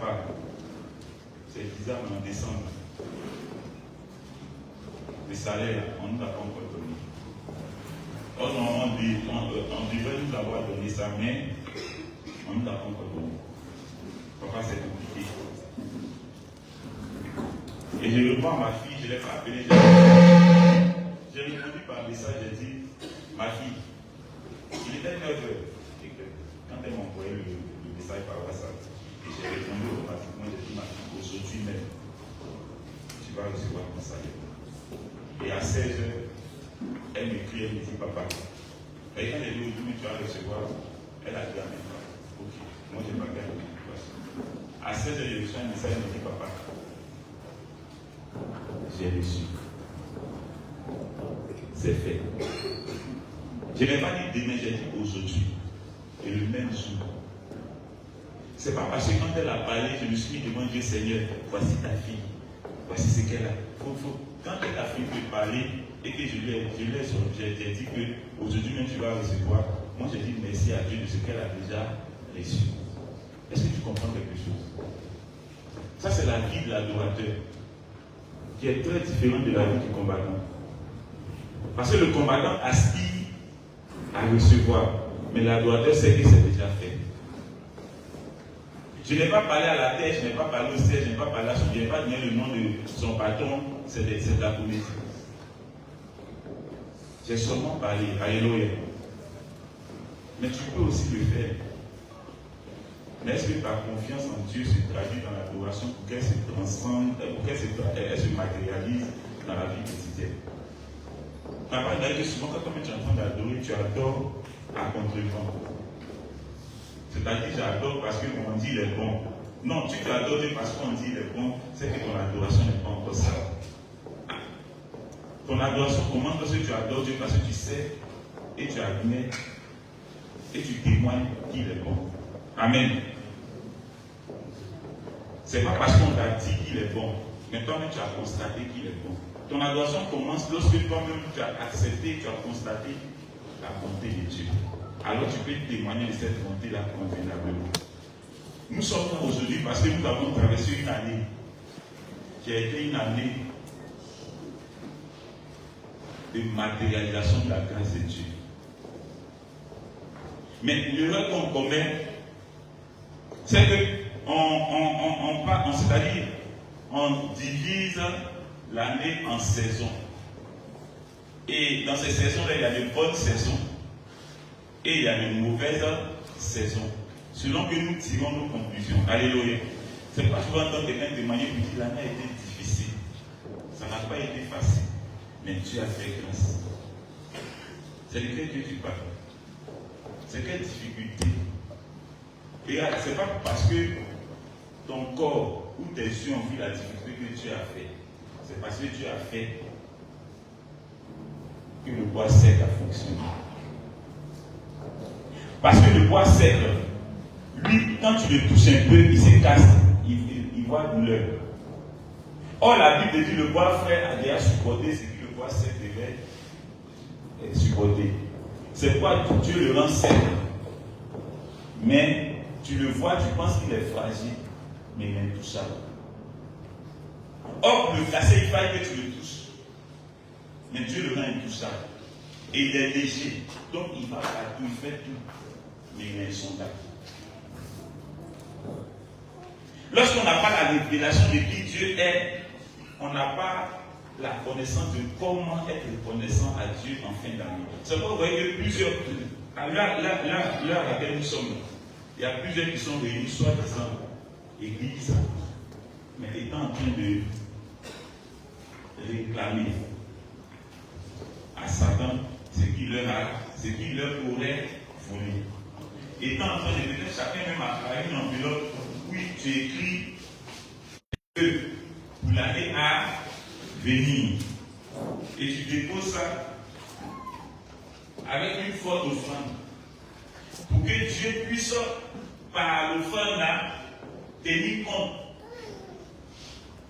papa. C'est bizarre, mais en décembre, le salaire, on ne l'a pas encore donné. Or, normalement, on devrait nous avoir donné ça, mais on ne l'a pas encore donné. Papa, c'est compliqué. Et je reprends ma fille, je ne l'ai pas appelée. J'ai répondu par message, j'ai dit, ma fille, il était 9h. Quand elle m'a envoyé le message par WhatsApp, et j'ai répondu automatiquement, j'ai dit, ma fille, aujourd'hui même, tu vas recevoir ton salaire. Et à 16h, elle m'écrit, elle me dit, papa. Et quand j'ai dit, aujourd'hui, tu vas recevoir, elle a dit, amen. Ok, moi, je n'ai pas gagné. À 16h, j'ai reçu un message, elle me dit, papa. J'ai reçu. C'est fait. Je n'ai pas dit demain, j'ai dit aujourd'hui. Et le même jour. C'est pas parce que quand elle a parlé, je me suis dit devant Dieu, Seigneur, voici ta fille. Voici ce qu'elle a. Quand elle a fini de parler et que j'ai dit que aujourd'hui même tu vas recevoir, moi j'ai dit merci à Dieu de ce qu'elle a déjà reçu. Est-ce que tu comprends quelque chose? Ça, c'est la vie de l'adorateur, qui est très différente de la vie du combattant. Parce que le combattant aspire à recevoir, mais l'adorateur sait que c'est déjà fait. Je n'ai pas parlé à la tête, je n'ai pas parlé au ciel, je n'ai pas parlé à son, je n'ai pas donné le nom de son patron, c'est de la comédie. J'ai seulement parlé, alléluia. Mais tu peux aussi le faire. Mais est-ce que ta confiance en Dieu se traduit dans l'adoration pour qu'elle se transcende, pour qu'elle se matérialise dans la vie quotidienne? Papa dit que souvent quand tu es en train d'adorer, tu adores à contre-vent. C'est-à-dire j'adore parce qu'on dit il est bon. Non, tu t'adores parce qu'on dit il est bon, c'est que ton adoration n'est pas encore ça. Ton adoration commence parce que tu adores Dieu, parce que tu sais et tu admets et tu témoignes qu'il est bon. Amen. C'est pas parce qu'on t'a dit qu'il est bon, mais toi-même tu as constaté qu'il est bon. Ton adoration commence lorsque toi-même tu as accepté, tu as constaté la bonté de Dieu. Alors tu peux témoigner de cette bonté-là convenablement. Nous sommes là aujourd'hui parce que nous avons traversé une année qui a été une année de matérialisation de la grâce de Dieu. Mais l'erreur qu'on commet, c'est que c'est-à-dire on divise l'année en saisons. Et dans ces saisons-là, il y a de bonnes saisons et il y a de mauvaises saisons. Selon que nous tirons nos conclusions. Alléluia. C'est pas souvent dans quelqu'un témoigner pour dire l'année a été difficile. Ça n'a pas été facile. Mais Dieu a fait grâce. C'est de quel Dieu tu parles? C'est quelle difficulté? Et c'est pas parce que ton corps ou tes yeux ont vu la difficulté que Dieu a fait. C'est parce que Dieu a fait que le bois sec a fonctionné. Parce que le bois sec, lui, quand tu le touches un peu, il se casse, il voit douleur. Or, la Bible dit le bois frais a déjà supporté ce que le bois sec devait supporter. C'est pourquoi Dieu le rend sec. Mais tu le vois, tu penses qu'il est fragile, mais il est intouchable. Or, le cassé, il faille que tu le touches. Mais Dieu le rend intouchable. Et il est léger. Donc, il va partout, il fait tout. Mais il est insondable. Lorsqu'on n'a pas la révélation de qui Dieu est, on n'a pas la connaissance de comment être reconnaissant à Dieu en fin d'année. C'est pourquoi vous voyez que plusieurs. Là à laquelle nous sommes, il y a plusieurs qui sont réunis, soi-disant église, mais étant en train de réclamer à Satan ce qu'il leur aurait volé. Étant en train de peut-être chacun même a travaillé une enveloppe où tu écris que pour l'année à venir. Et tu déposes ça avec une forte offrande. Pour que Dieu puisse, par l'offrande là, tenir compte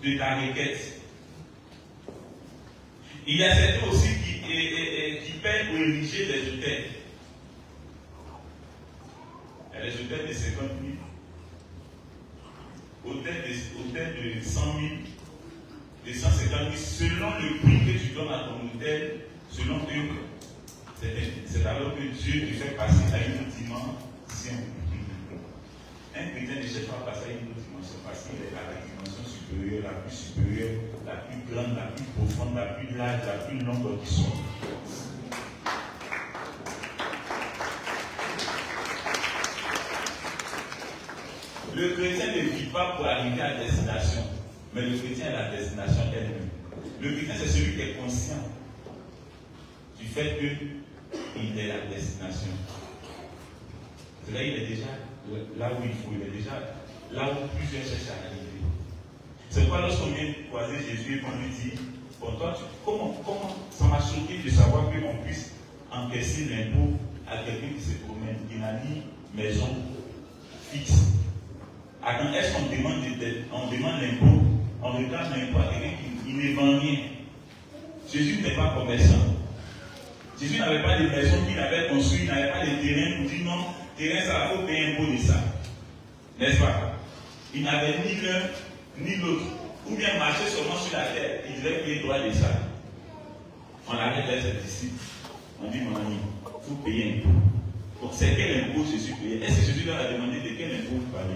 de ta requête. Il y a certains aussi qui payent pour ériger des hôtels. Les hôtels de 50 000. hôtel de 100 000, de 150 000, selon le prix que tu donnes à ton hôtel, selon eux, c'est alors que Dieu te fait passer à une autre dimension. Un chrétien ne cherche pas à passer à une autre dimension parce qu'il est à la dimension supérieure, la plus supérieure, la plus grande, la plus profonde, la plus large, la plus longue qui soit. Le chrétien ne vit pas pour arriver à la destination, mais le chrétien est la destination elle-même. Le chrétien, c'est celui qui est conscient du fait qu'il est la destination. C'est-à-dire qu'il est déjà là où il faut, il est déjà là où plusieurs cherchent à arriver. C'est pourquoi lorsqu'on vient croiser Jésus et qu'on lui dit, bon, toi, comment ça m'a choqué de savoir qu'on puisse encaisser l'impôt à quelqu'un qui se promène, qui n'a ni maison fixe. Est-ce qu'on demande l'impôt, on réclame l'impôt à quelqu'un qui ne vend rien? Jésus n'est pas commerçant. Jésus n'avait pas de maison qu'il avait construite, il n'avait pas de terrain pour dire non, terrain ça faut payer impôt de ça. N'est-ce pas? Il n'avait ni l'un ni l'autre. Ou bien marcher seulement sur la terre, il devait payer droit de ça. On arrête là ses disciples. On dit mon ami, il faut payer impôt. Donc c'est quel impôt Jésus payait? Est-ce que Jésus leur a demandé de quel impôt vous parlez?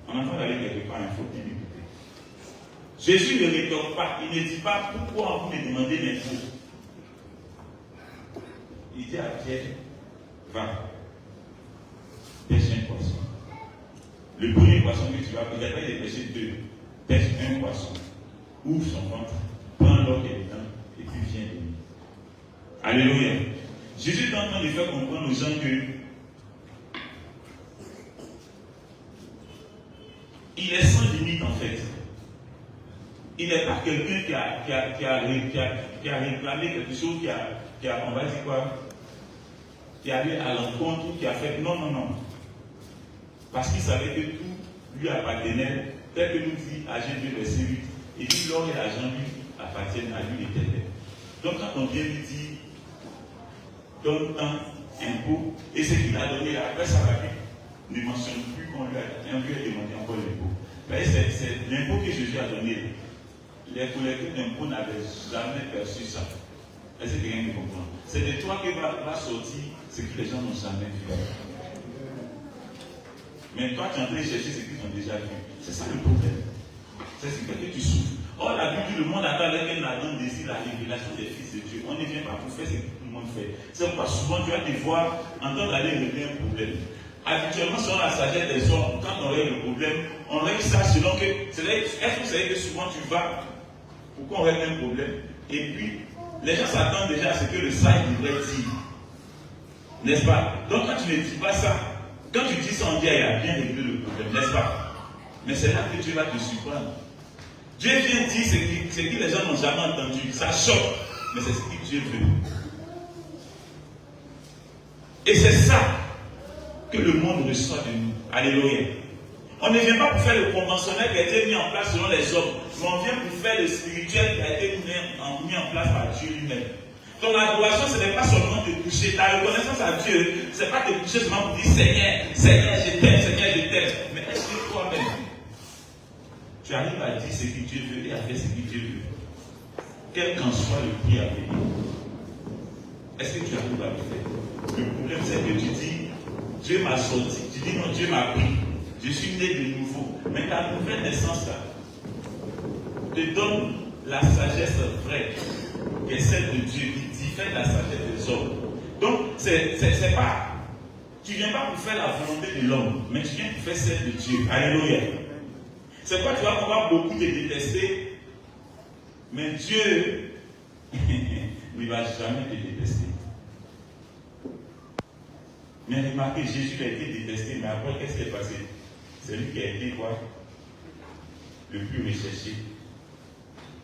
On entend d'aller quelque part, il faut bien écouter. Jésus ne rétorque pas, il ne dit pas pourquoi vous me demandez l'impôt. Il dit à Pierre, va, pêche un poisson. Le premier poisson que tu vas pêcher, il n'y a pas de pêcher deux. Pêche un poisson, ouvre son ventre, prends l'eau qui est dedans, et puis viens de lui. Alléluia. Jésus est en train de faire comprendre aux gens que il est sans limite en fait. Il n'est pas quelqu'un qui a réclamé quelque chose, on va dire quoi, qui est allé à l'encontre, qui a fait. Non. Parce qu'il savait que tout lui appartenait, tel que nous dit Agent 2, verset 8. Et dit l'or et l'argent lui appartiennent à lui l'Éternel. Donc quand on vient lui dire, donne un impôt, et ce qu'il a donné après ça va ne mentionne plus qu'on lui a demandé encore l'impôt. C'est l'impôt que Jésus a donné. Les collecteurs d'impôts n'avaient jamais perçu ça. Est-ce que quelqu'un me comprend? C'est de toi que va sortir ce que les gens n'ont jamais vu. Mais toi, tu es en train de chercher ce qu'ils ont déjà vu. C'est ça le problème. C'est ce que tu souffres. Or, la Bible dit le monde attend avec un ardent désir la révélation des fils de Dieu. On ne vient pas pour faire ce que tout le monde fait. C'est pourquoi souvent tu vas te voir en train d'aller régler un problème. Habituellement, selon la sagesse des hommes, quand on règle le problème, on règle ça selon que. Est-ce que vous savez que souvent tu vas pour qu'on règle un problème, et puis les gens s'attendent déjà à ce que le sage devrait dire. N'est-ce pas? Donc quand tu ne dis pas ça, quand tu dis ça, on dit, il a bien réglé le problème, n'est-ce pas? Mais c'est là que Dieu va te surprendre. Dieu vient dire ce que les gens n'ont jamais entendu. Ça choque, mais c'est ce que Dieu veut. Et c'est ça que le monde reçoit de nous. Alléluia. On ne vient pas pour faire le conventionnel qui a été mis en place selon les hommes, mais on vient pour faire le spirituel qui a été mis en place par Dieu lui-même. Ton adoration, ce n'est pas seulement te coucher. Ta reconnaissance à Dieu, ce n'est pas te coucher seulement pour dire Seigneur, Seigneur, je t'aime, Seigneur, je t'aime. Mais est-ce que toi-même, tu arrives à dire ce que Dieu veut et à faire ce que Dieu veut, quel qu'en soit le prix à payer? Est-ce que tu arrives à le faire? Le problème, c'est que tu dis Dieu m'a sorti. Tu dis non, Dieu m'a pris. Je suis né de nouveau. Mais ta nouvelle naissance là te donne la sagesse vraie, qui est celle de Dieu, qui diffère de la sagesse des hommes. Donc, c'est pas. Tu ne viens pas pour faire la volonté de l'homme, mais tu viens pour faire celle de Dieu. Alléluia. C'est pourquoi tu vas pouvoir beaucoup te détester, mais Dieu ne va jamais te détester. Mais remarquez, Jésus a été détesté, mais après, qu'est-ce qui est passé? C'est lui qui a été quoi? Le plus recherché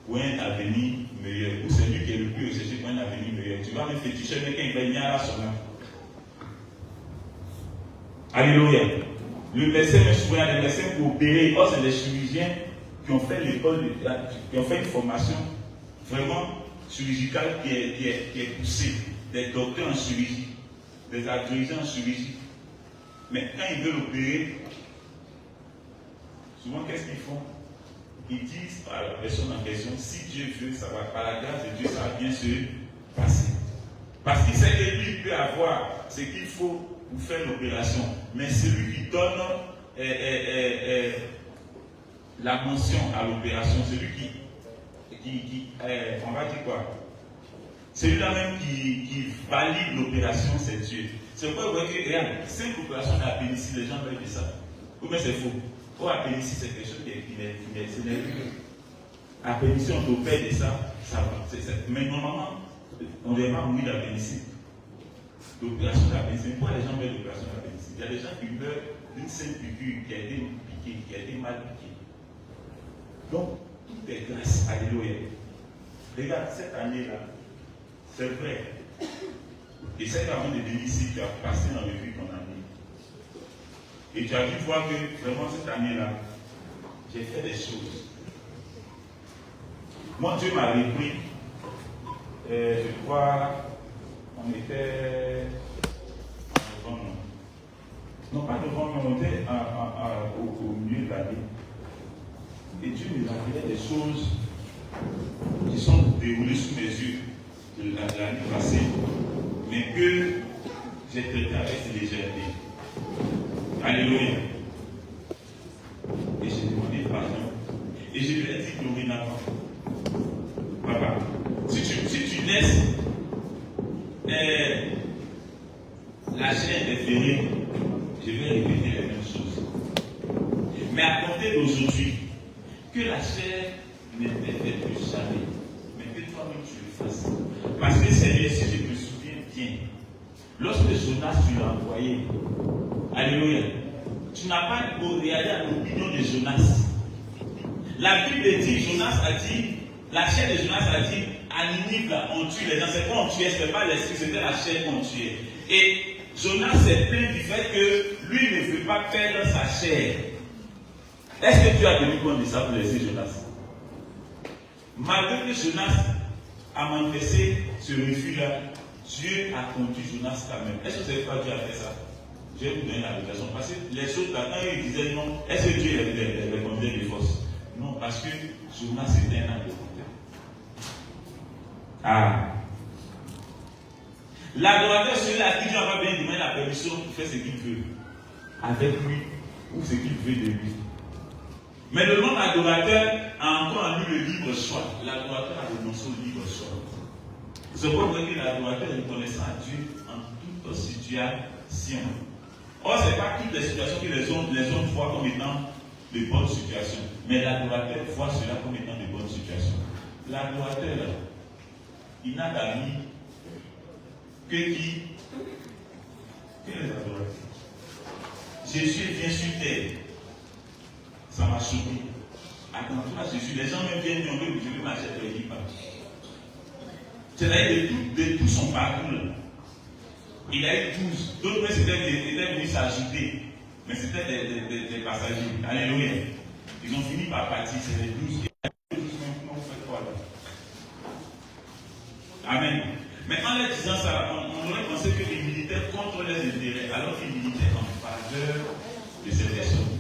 pour un avenir meilleur. Ou c'est lui qui est le plus recherché pour un avenir meilleur. Tu vas me féticher quelqu'un qui va venir à la somme. Alléluia. Le médecin me souvient, les médecins pour opérer. Oh, c'est les chirurgiens qui ont fait l'école, qui ont fait une formation vraiment chirurgicale qui est poussée. Des docteurs en chirurgie, des agrégés en chirurgie. Mais quand ils veulent opérer, souvent qu'est-ce qu'ils font? Ils disent à la personne en question, si Dieu veut, ça va, par la grâce de Dieu, ça va bien se passer. Parce qu'il sait que lui peut avoir ce qu'il faut pour faire l'opération. Mais celui qui donne la mention à l'opération, celui qui on va dire quoi? Celui-là même qui valide l'opération, c'est Dieu. C'est pourquoi vous voyez que, regarde, 5 opérations de la pénicilline, les gens veulent dire ça. Ou bien c'est faux. Pour la pénicilline, c'est quelque chose qui est la pénicilline, on t'opère de ça, ça va. Mais normalement, on ne va pas mourir de la pénicilline. L'opération de la pénicilline, pourquoi les gens veulent l'opération de la pénicilline? Il y a des gens qui meurent d'une simple piqûre qui a été piquée, qui a été mal piquée. Donc, tout est grâce. Alléluia. Regarde, cette année-là, c'est vrai. Et cette année de venir ici, tu as passé dans le vie ton année. Et tu as dû voir que vraiment cette année-là, j'ai fait des choses. Moi, Dieu m'a repris. Je crois, on était en novembre. Non, pas novembre, on était au milieu de l'année. Et Dieu nous a révélé des choses qui sont déroulées sous mes yeux de l'année passée, mais que j'ai traité avec légèreté. Alléluia. Et j'ai demandé pardon. Et je lui ai dit dorénavant, papa, si tu laisses la chair interférer, je vais répéter les mêmes choses. Mais à compter d'aujourd'hui, que la chair n'interfère plus jamais, mais que toi-même tu le fasses. Parce que Seigneur, si je me souviens bien, lorsque Jonas tu l'as envoyé, alléluia, tu n'as pas regardé à l'opinion de Jonas. La Bible dit, Jonas a dit, la chair de Jonas a dit, à Ninive, on tue les gens. C'est pas on tuait, ce n'était pas l'esprit, c'était la chair qu'on tuait. Et Jonas s'est plaint du fait que lui ne veut pas perdre sa chair. Est-ce que Dieu a tenu compte de ça pour laisser Jonas? Malgré que Jonas a manifesté ce refus-là, Dieu a conduit Jonas quand même. Est-ce que vous savez pourquoi Dieu a fait ça? Je vais vous donner la raison. Parce que les autres, quand ils disaient non, est-ce que Dieu les conduisait de force? Non, parce que Jonas était un adorateur. Ah. L'adorateur, celui à qui Dieu n'a pas bien demandé la permission pour faire ce qu'il veut. Avec lui, ou ce qu'il veut de lui. Mais le non-adorateur a encore en lui le libre choix. L'adorateur a renoncé au libre choix. C'est pour que l'adorateur est reconnaissant à Dieu en toute situation. Or, ce n'est pas toutes les situations que les hommes voient comme étant de bonnes situations. Mais l'adorateur voit cela comme étant de bonnes situations. L'adorateur, il n'a d'amis que qui? Que les adorateurs. Jésus vient sur terre. Ça m'a choqué. Attends-toi à Jésus. Les gens même viennent dire, je vais marcher avec lui. C'est-à-dire de tout son parcours. Il a eu 12. D'autres étaient venus s'ajouter. Mais c'était des passagers. Alléluia. Ils ont fini par partir. C'est les 12. Amen. Mais en leur disant ça, on aurait pensé qu'ils militaient contre les intérêts, alors qu'ils militaient en faveur de ces personnes.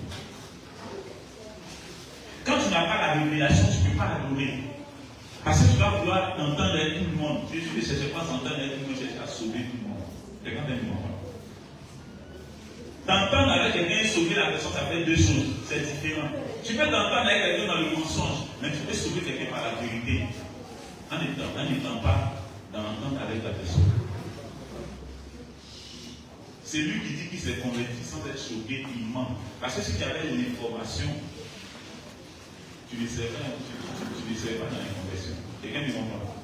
Quand tu n'as pas la révélation, tu ne peux pas l'adorer. Parce que tu vas vouloir t'entendre avec tout le monde. Jésus ne cherchait pas à s'entendre avec tout le monde, il cherchait à sauver tout le monde. C'est quand même moment. T'entendre avec quelqu'un et sauver la personne, ça fait deux choses. C'est différent. Tu peux t'entendre avec quelqu'un dans le mensonge, mais tu peux sauver quelqu'un par la vérité. En n'étant pas dans l'entente avec la personne. C'est lui qui dit qu'il s'est converti sans être choqué, il ment. Parce que si tu avais une information, tu ne serais pas dans la conversion. Quelqu'un me comprend?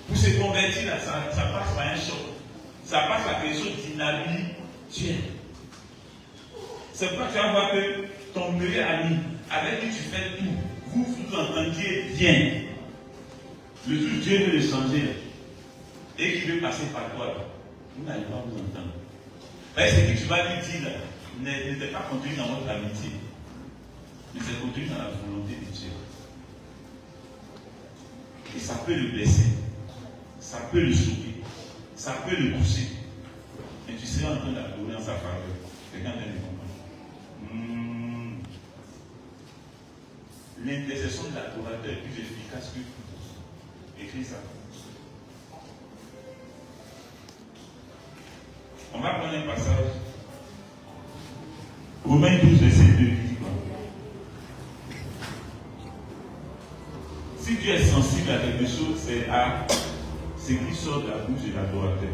Pour se convertir, là, ça passe par un choc. Ça passe par quelque chose d'inhabituel. C'est pourquoi tu vas voir que ton meilleur ami, avec qui tu fais tout, vous entendiez bien. Le jour Dieu veut le changer et qu'il veut passer par toi, vous n'allez pas vous entendre. Ce que tu vas lui dire n'était pas contenu dans votre amitié, mais c'est contenu dans la volonté de Dieu. Et ça peut le blesser, ça peut le choquer, ça peut le pousser. Et tu seras en train d'adorer en sa faveur. Quelqu'un vient de comprendre. l'intercession de l'adorateur est plus efficace que tout. Écris ça. On va prendre un passage. Romains 12, verset 2 qui dit quoi? Si Dieu est sensible à quelque chose, c'est à ce qui sort de la bouche de l'adorateur.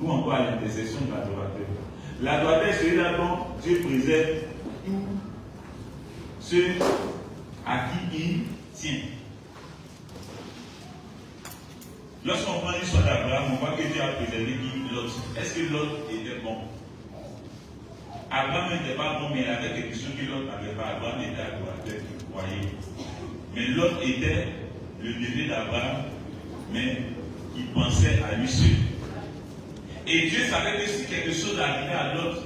Ou encore à l'intercession de l'adorateur. L'adorateur, c'est là dont Dieu préserve tous ceux à qui il tient. Lorsqu'on prend l'histoire d'Abraham, on voit que Dieu a préservé Lot. Est-ce que Lot était bon? Abraham n'était pas bon, mais il avait quelque chose que Lot n'avait pas. Abraham était adorateur, vous voyez. Mais Lot était le bébé d'Abraham, mais il pensait à lui seul. Et Dieu savait que si quelque chose arrivait à Lot,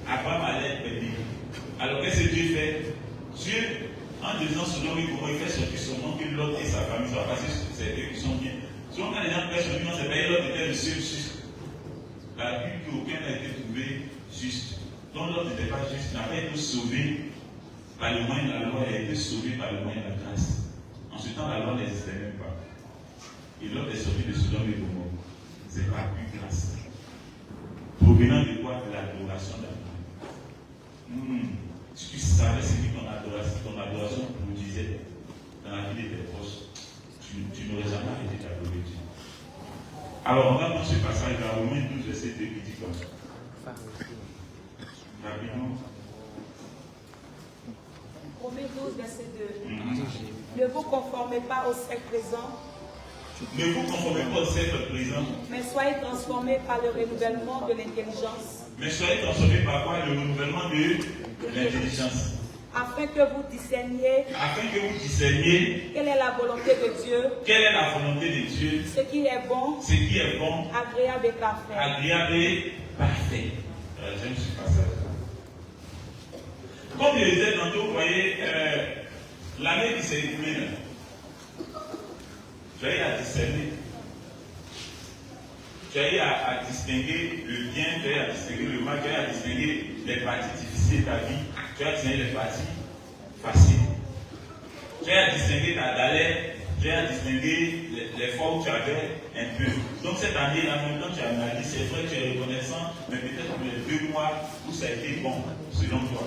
Abraham allait être perdu. Alors qu'est-ce que Dieu fait? Dieu, en disant selon lui comment il fait sortir son nom, que Lot et sa famille soient passés, c'est eux qui sont bien. Souvent quand les gens prêchent sur lui, on sait pas, Lot était le seul juste. La Bible qu'aucun n'a été trouvé juste. Donc Lot n'était pas juste, il n'a pas été sauvé par le moyen de la loi, il a été sauvé par le moyen de la grâce. En ce temps, la loi n'existait même pas. Et Lot est sorti de Sodome et Gomorrhe. C'est par plus grâce. Provenant de quoi? De l'adoration d'Abraham. Si tu savais ce que ton adoration produisait dans la vie de tes proches, tu n'aurais jamais arrêté d'adorer Dieu. Alors, on va prendre ce passage dans Romains 12, verset 2 qui dit comme ça. Rapidement. Romains 12, verset 2. Ne vous conformez pas au siècle présent. Ne vous conformez pas au siècle présent. Mais soyez transformés par le renouvellement de l'intelligence. Mais soyez transformés par quoi? Le renouvellement de l'intelligence. Afin que vous discerniez. Quelle est la volonté de Dieu. Quelle est la volonté de Dieu? Ce qui est bon. Agréable et parfait. Agréable et parfait. J'aime ce passage. Comme je le disais tantôt, vous voyez, l'année qui s'est écoulée là. Tu as eu à discerner. Tu as eu à distinguer le bien, tu as eu à distinguer le mal, tu as eu à distinguer les parties difficiles de ta vie, tu as distingué les parties faciles. Tu as à distinguer ta galère, tu as à distinguer les fois où tu avais un peu. Donc cette année, là, maintenant tu analyses, c'est vrai que tu es reconnaissant, mais peut-être pour les 2 mois où ça a été bon, selon toi.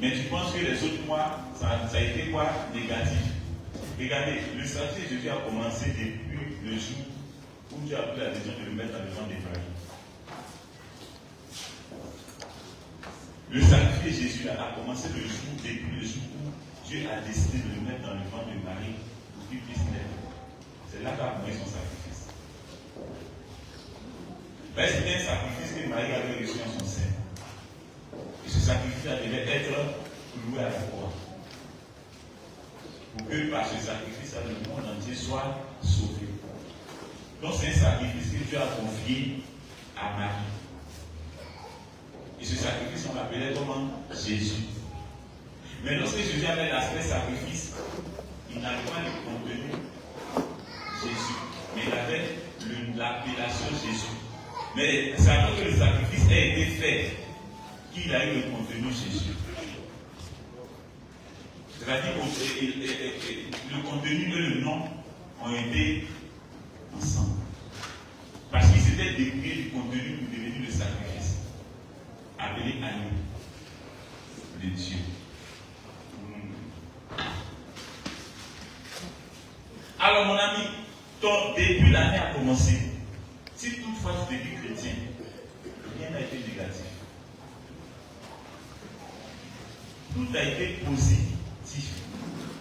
Mais tu penses que les autres mois, ça a été quoi? Négatif. Regardez, le sacrifice de Jésus a commencé depuis le jour où Dieu a pris la décision de le mettre dans le ventre de Marie. Le sacrifice de Jésus a commencé depuis le jour où Dieu a décidé de le mettre dans le ventre de Marie pour qu'il puisse naître. C'est là qu'a commencé son sacrifice. C'était un sacrifice que Marie avait reçu en son sein. Et ce sacrifice devait être loué à la croix. Pour que par ce sacrifice, le monde entier soit sauvé. Donc c'est un sacrifice que Dieu a confié à Marie. Et ce sacrifice, on l'appelait comment? Jésus. Mais lorsque Jésus avait l'aspect sacrifice, il n'avait pas le contenu Jésus, mais il avait l'appellation Jésus. Mais c'est avant que le sacrifice ait été fait qu'il a eu le contenu Jésus. C'est-à-dire que le contenu et le nom ont été ensemble. Parce qu'ils s'étaient dépouillés du contenu pour devenir le sacrifice. Appelé agneau de Dieu. Alors mon ami, ton début l'année a commencé. Si toutefois tu deviens chrétien, rien n'a été négatif. Tout a été positif.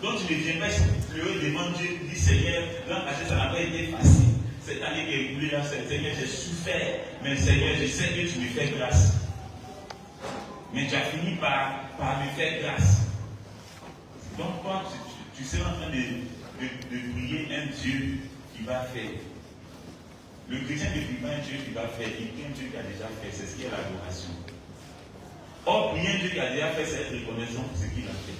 Donc tu ne viens pas pleurer devant Dieu, dis Seigneur, l'an passé ça n'a pas été facile. Cette année qui est écoulée là, Seigneur, j'ai souffert, mais Seigneur, je sais que tu me fais grâce. Mais tu as fini par me faire grâce. Donc toi, tu seras en train de prier un Dieu qui va faire. Le chrétien ne prie pas un Dieu qui va faire, il prie un Dieu qui a déjà fait, c'est ce qui est l'adoration. Or, prier un Dieu qui a déjà fait, c'est être reconnaissant pour ce qu'il a fait.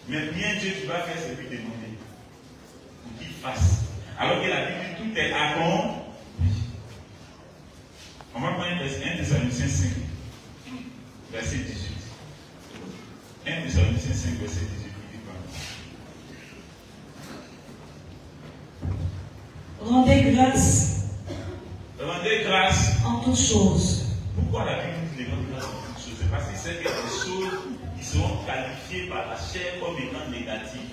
Mais prier un Dieu qui va faire, c'est lui demander pour qu'il fasse. Alors que la Bible dit tout est accompli. On va prendre 1 Thessaloniciens 5, verset 18. 1 Thessaloniciens 5, verset 18. Rendez grâce en toutes choses. Pourquoi la Bible dit de rendre grâce en toutes choses? C'est parce qu'il sait qu'il y a des choses qui seront qualifiées par la chair comme étant négatives.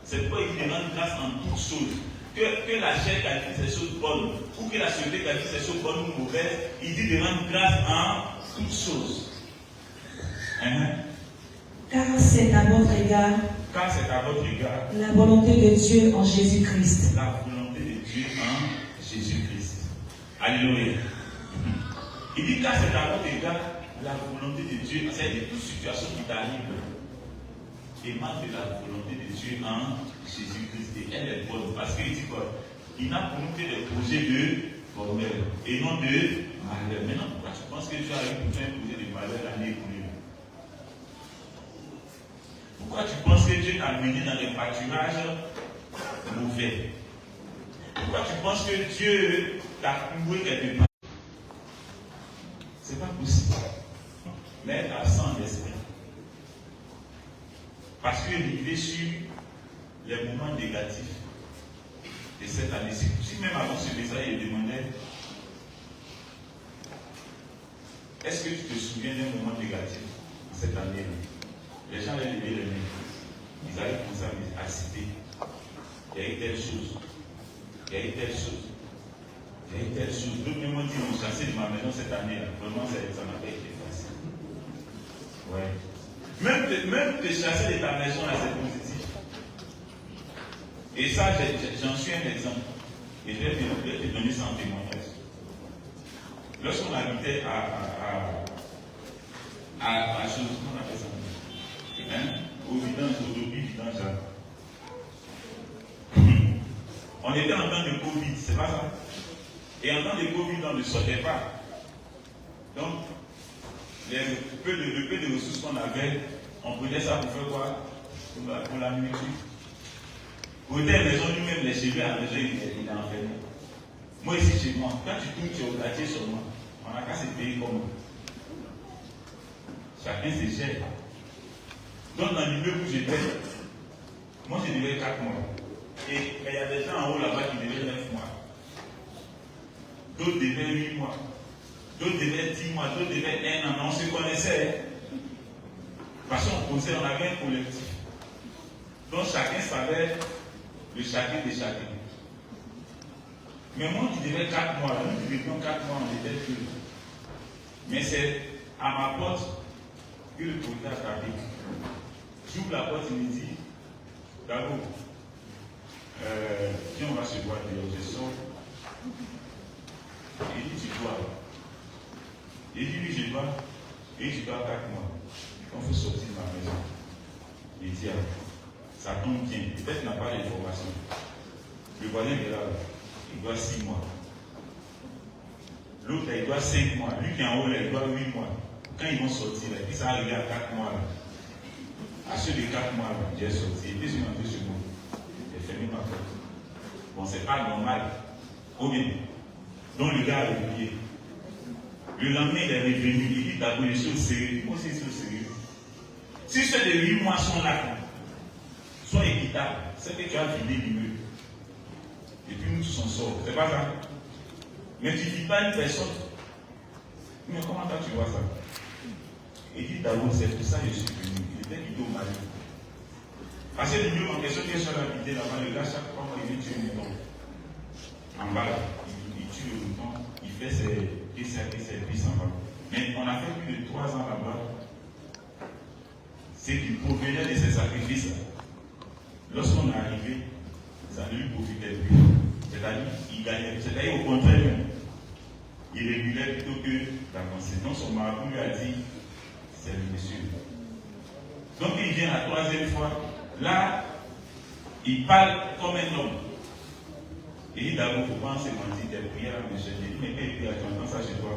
C'est pourquoi il dit de rendre grâce en toutes choses. Que la chair qualifie ces choses bonnes, ou que la société qualifie ces choses bonnes ou mauvaises, il dit de rendre grâce en toutes choses. Car c'est à votre égard la volonté de Dieu en Jésus-Christ. La volonté de Dieu en Jésus-Christ. Alléluia. Il dit car c'est à votre égard la volonté de Dieu, c'est-à-dire toute situation qui t'arrive émane de la volonté de Dieu en Jésus-Christ. Et elle est bonne parce qu'il dit quoi? Il n'a pour nous que des projets de bonheur et non de malheur. Maintenant, pourquoi tu penses que Dieu a eu pour toi un projet de malheur l'année écoulée? Pourquoi tu penses que Dieu t'a mené dans des pâturages mauvais? Pourquoi tu penses que Dieu t'a cloué quelque part? C'est pas possible. Mais être absent d'esprit. Parce qu'il est sur les moments négatifs de cette année. Si même avant ce message, il demandait est-ce que tu te souviens d'un moment négatif cette année? Les gens allaient lever les mains. Ils allaient commencer à citer. Il y a eu telle chose. Il y a eu telle chose. Il y a eu telle chose. D'autres m'ont dit, on chassait de ma maison cette année. Vraiment, ça m'a été facile. Ouais. Même te chasser de ta maison, là, c'est positif. Et ça, j'en suis un exemple. Et je vais te donner ça en témoignage. Lorsqu'on habitait à chose, comment on appelle ça? Au vidange, au lobby vidange. On était en temps de Covid, c'est pas ça? Et en temps de Covid, on ne sortait pas. Donc, le peu de ressources qu'on avait, on prenait ça pour faire quoi? Pour la nourriture. Pour être à la maison, lui-même, les cheveux à la maison, il est enfermé. Moi, ici, chez moi, quand tu tournes, tu es au quartier sur moi. On n'a qu'à se payer comme moi. Chacun se gère. Donc, dans l'immeuble où j'étais, moi, je devais 4 mois. Et il y a des gens en haut là-bas qui devaient 9 mois. D'autres devaient 8 mois. D'autres devaient 10 mois. D'autres devaient 1 an. On se connaissait. Parce qu'on avait un collectif. Donc, chacun savait le chacun de chacun. Mais moi qui devais 4 mois, nous qui devions 4 mois, on était deux. Mais c'est à ma porte que le producteur a tapé. J'ouvre la porte, il me dit, D'abord, si on va se voir dehors, je sors. Il dit, tu dois. Il dit, oui, je dois. Et je dois 4 mois. Il faut sortir de ma maison. Il dit, ça tombe bien. Peut-être qu'il n'a pas d'information. Le voisin est là, il doit 6 mois. L'autre, il doit 5 mois. Lui qui est en haut, là, il doit 8 mois. Quand ils vont sortir, là, puis ça va arriver à 4 mois. Là. À ceux de 4 mois, là, j'ai sorti. Et puis, je suis rentré chez moi. J'ai fermé ma porte. Bon, c'est pas normal. Ou bien. Donc, le gars a oublié. Le lendemain, il est revenu. Il dit d'abord les choses sérieuses. Moi aussi, c'est sérieux. Si ceux de 8 mois sont là, sois équitable. C'est que tu as vidé l'immeuble. Et puis nous tous on sort. C'est pas ça. Mais tu ne dis pas une personne. Mais comment toi tu vois ça? Il dit d'abord, c'est pour ça que je suis venu. Il était plutôt malade. Parce que l'immeuble en question qui est sur la vidée là-bas, le gars, chaque fois il vient tuer le mouton. En bas là, il tue le mouton, il fait ses services en bas. Mais on a fait plus de 3 ans là-bas. C'est qu'il provenait de ces sacrifices. Lorsqu'on est arrivé, ça ne lui profitait plus. C'est-à-dire qu'il gagnait. C'est-à-dire au contraire, il régulait plutôt que la conséquence. Son marabout lui a dit, c'est le monsieur. Donc il vient la 3e fois. Là, il parle comme un homme. Il dit d'abord, il ne faut pas se mentir, des prières à monsieur. Il dit, mais quelle prière, tu entends ça chez toi?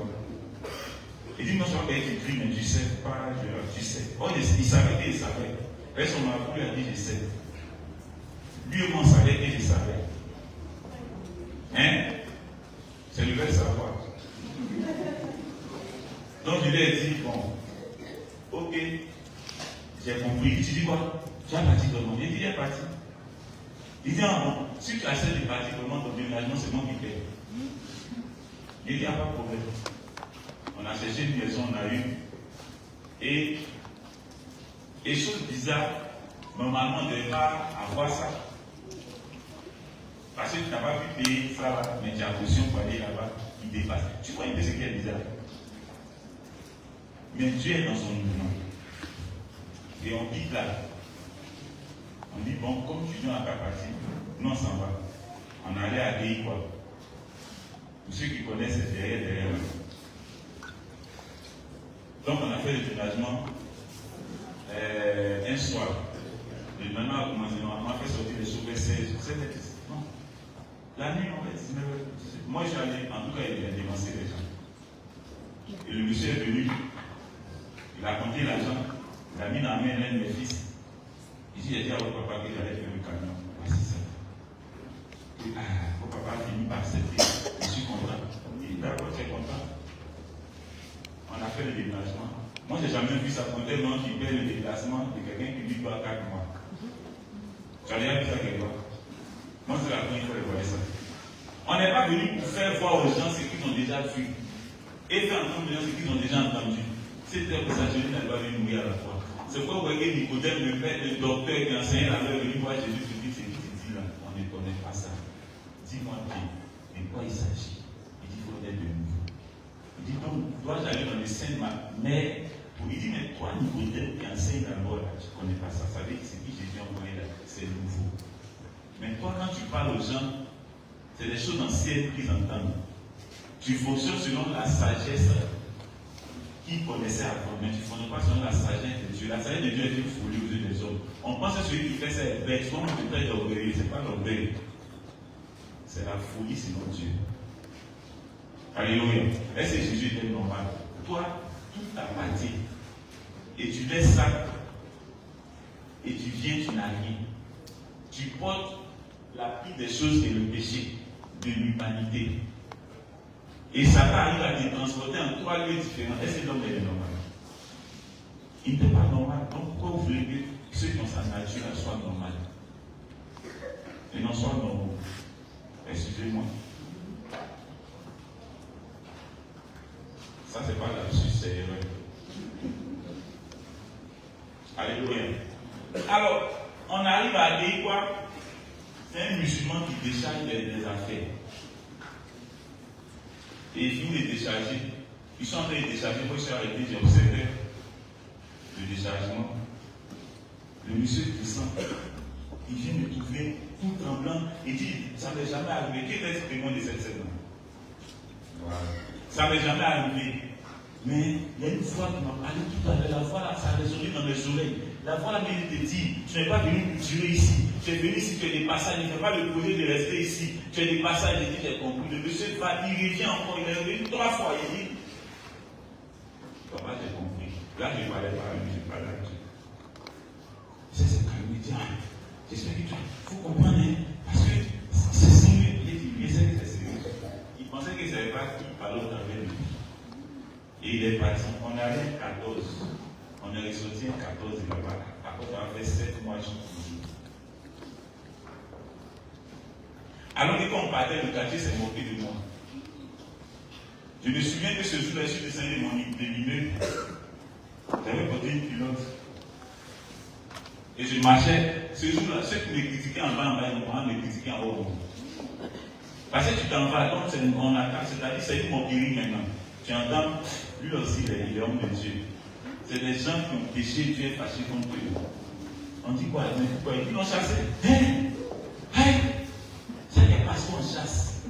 Il dit, non, je ne vais pas être écrit, mais tu sais pas, tu sais. Oh, il savait qu'il savait. Et son marabout lui a dit, je sais. Lui-même on savait que je savais. Hein? C'est le vrai savoir. Donc je lui ai dit, bon, ok, J'ai compris. Tu dis quoi? Tu as parti comment? Il dit, il est parti. Il dit, ah bon, si tu achètes des parties comment ton déménagement, c'est moi qui paye. Il dit, il n'y a pas de problème. On a cherché une maison, on a eu. Et chose bizarre, normalement, on ne devait pas avoir ça. Parce que tu n'as pas pu payer ça là, mais tu as caution pour aller là-bas, il dépasse. Tu vois, il fait ce qui est bizarre. Mais Dieu est dans son mouvement. Et on dit là. On dit, bon, comme tu n'as pas parti, nous on s'en va. On allait à Guéhi, quoi. Pour ceux qui connaissent, c'est derrière. Donc on a fait le déménagement un soir. Et maintenant, on a fait sortir les chauffeurs 16, 17, non. La nuit, en fait, 19h. Moi, je suis allé, en tout cas, il a dépensé les gens. Et le monsieur est venu, il a compté l'argent, il a mis dans la main l'un de mes fils. Ici, j'ai dit à votre papa que j'allais faire le camion. Voici ça. Et votre papa a fini par accepter. Je suis content. Il dit, d'accord, tu es content. On a fait le déplacement. Moi, je n'ai jamais vu ça compter non qui paie le déplacement de quelqu'un qui lui doit 4 mois. Tu as déjà vu ça quelque part? Moi, c'est la première fois que je voyais ça. On n'est pas venu pour faire voir aux gens ce qu'ils ont déjà vu et faire entendre aux gens ce qu'ils ont déjà entendu. C'était pour ça que Jésus n'a pas venu mourir à la fois. C'est pourquoi vous voyez Nicodème, le docteur qui enseignait la loi, venu voir Jésus, se dit, c'est qui te dit là? On ne connaît pas ça. Dis-moi bien, de quoi il s'agit? Il dit, il faut être de nouveau. Il dit, donc, dois-je aller dans les saints, mais il dit, mais toi, Nicodème, qui enseigne la loi, tu ne connais pas ça. Ça veut dire que c'est qui Jésus a envoyé là, c'est nouveau. Mais toi, quand tu parles aux gens, c'est des choses anciennes qu'ils entendent. Tu fonctionnes selon la sagesse qu'ils connaissaient avant, mais tu ne fonctionnes pas selon la sagesse de Dieu. La sagesse de Dieu est une folie aux yeux des hommes. On pense que celui qui fait ça est bête. Soit on peut être orgueilleux, ce n'est pas l'orgueil. C'est la folie selon Dieu. Alléluia. Est-ce que Jésus était normal? Toi, toute ta partie, et tu laisses ça, et tu viens, tu n'as rien. Tu portes la pire des choses et le péché de l'humanité. Et Satan arrive à te transporter en 3 lieux différents. Est-ce que l'homme est normal? Il n'est pas normal. Donc pourquoi vous voulez que ceux qui ont sa nature soient normaux? Et non soient normaux. Excusez-moi. Ça, c'est pas là-dessus, c'est erreur. Alléluia. Alors, on arrive à dire quoi? C'est un musulman qui décharge des affaires. Et il finit de décharger. Ils sont en train de décharger. Moi, je suis arrêté, j'ai observé le déchargement. Le monsieur descend. Il vient me trouver tout tremblant. Il dit, ça ne m'est jamais arrivé. Quel est le témoin de cette scène? Voilà. Ça ne m'est jamais arrivé. Mais il y a une voix qui m'a parlé tout à l'heure. La voix là, ça a résonné dans mes oreilles. La voix là, il te dit, tu n'es pas venu pour tuer ici. Tu es venu ici, tu as des passages. Il ne fait pas le projet de rester ici. Tu as des passages. Il dit, j'ai compris. Le monsieur va, il revient encore. Il est revenu 3 fois. Il dit, papa, j'ai compris. Là, je ne parlais pas à lui, je parlais à Dieu. C'est ce qu'il me dit. J'espère que tu faut comprendre. Parce que c'est sérieux. Il sait que c'est sérieux. Il pensait qu'il ne savait pas qui parlait au travers de lui. Et il est parti. On allait 14. On est ressorti en 14 là-bas. Après, on a fait 7 mois jour pour jour. Alors que quand on partait, le quartier s'est moqué de moi. Je me souviens que ce jour-là, je suis descendu de l'immeuble. J'avais porté une pilote. Et je marchais. Ce jour-là, ceux qui me critiquaient en bas, ils vont me critiquer en haut. Parce que tu t'en vas, donc on attaque, c'est-à-dire c'est une moquerie maintenant. Tu entends, lui aussi, il est homme de Dieu. C'est des gens qui ont péché, Dieu est fâché contre eux. On dit quoi? Mais pourquoi? Ils l'ont chassé. Ça n'est pas parce qu'on chasse.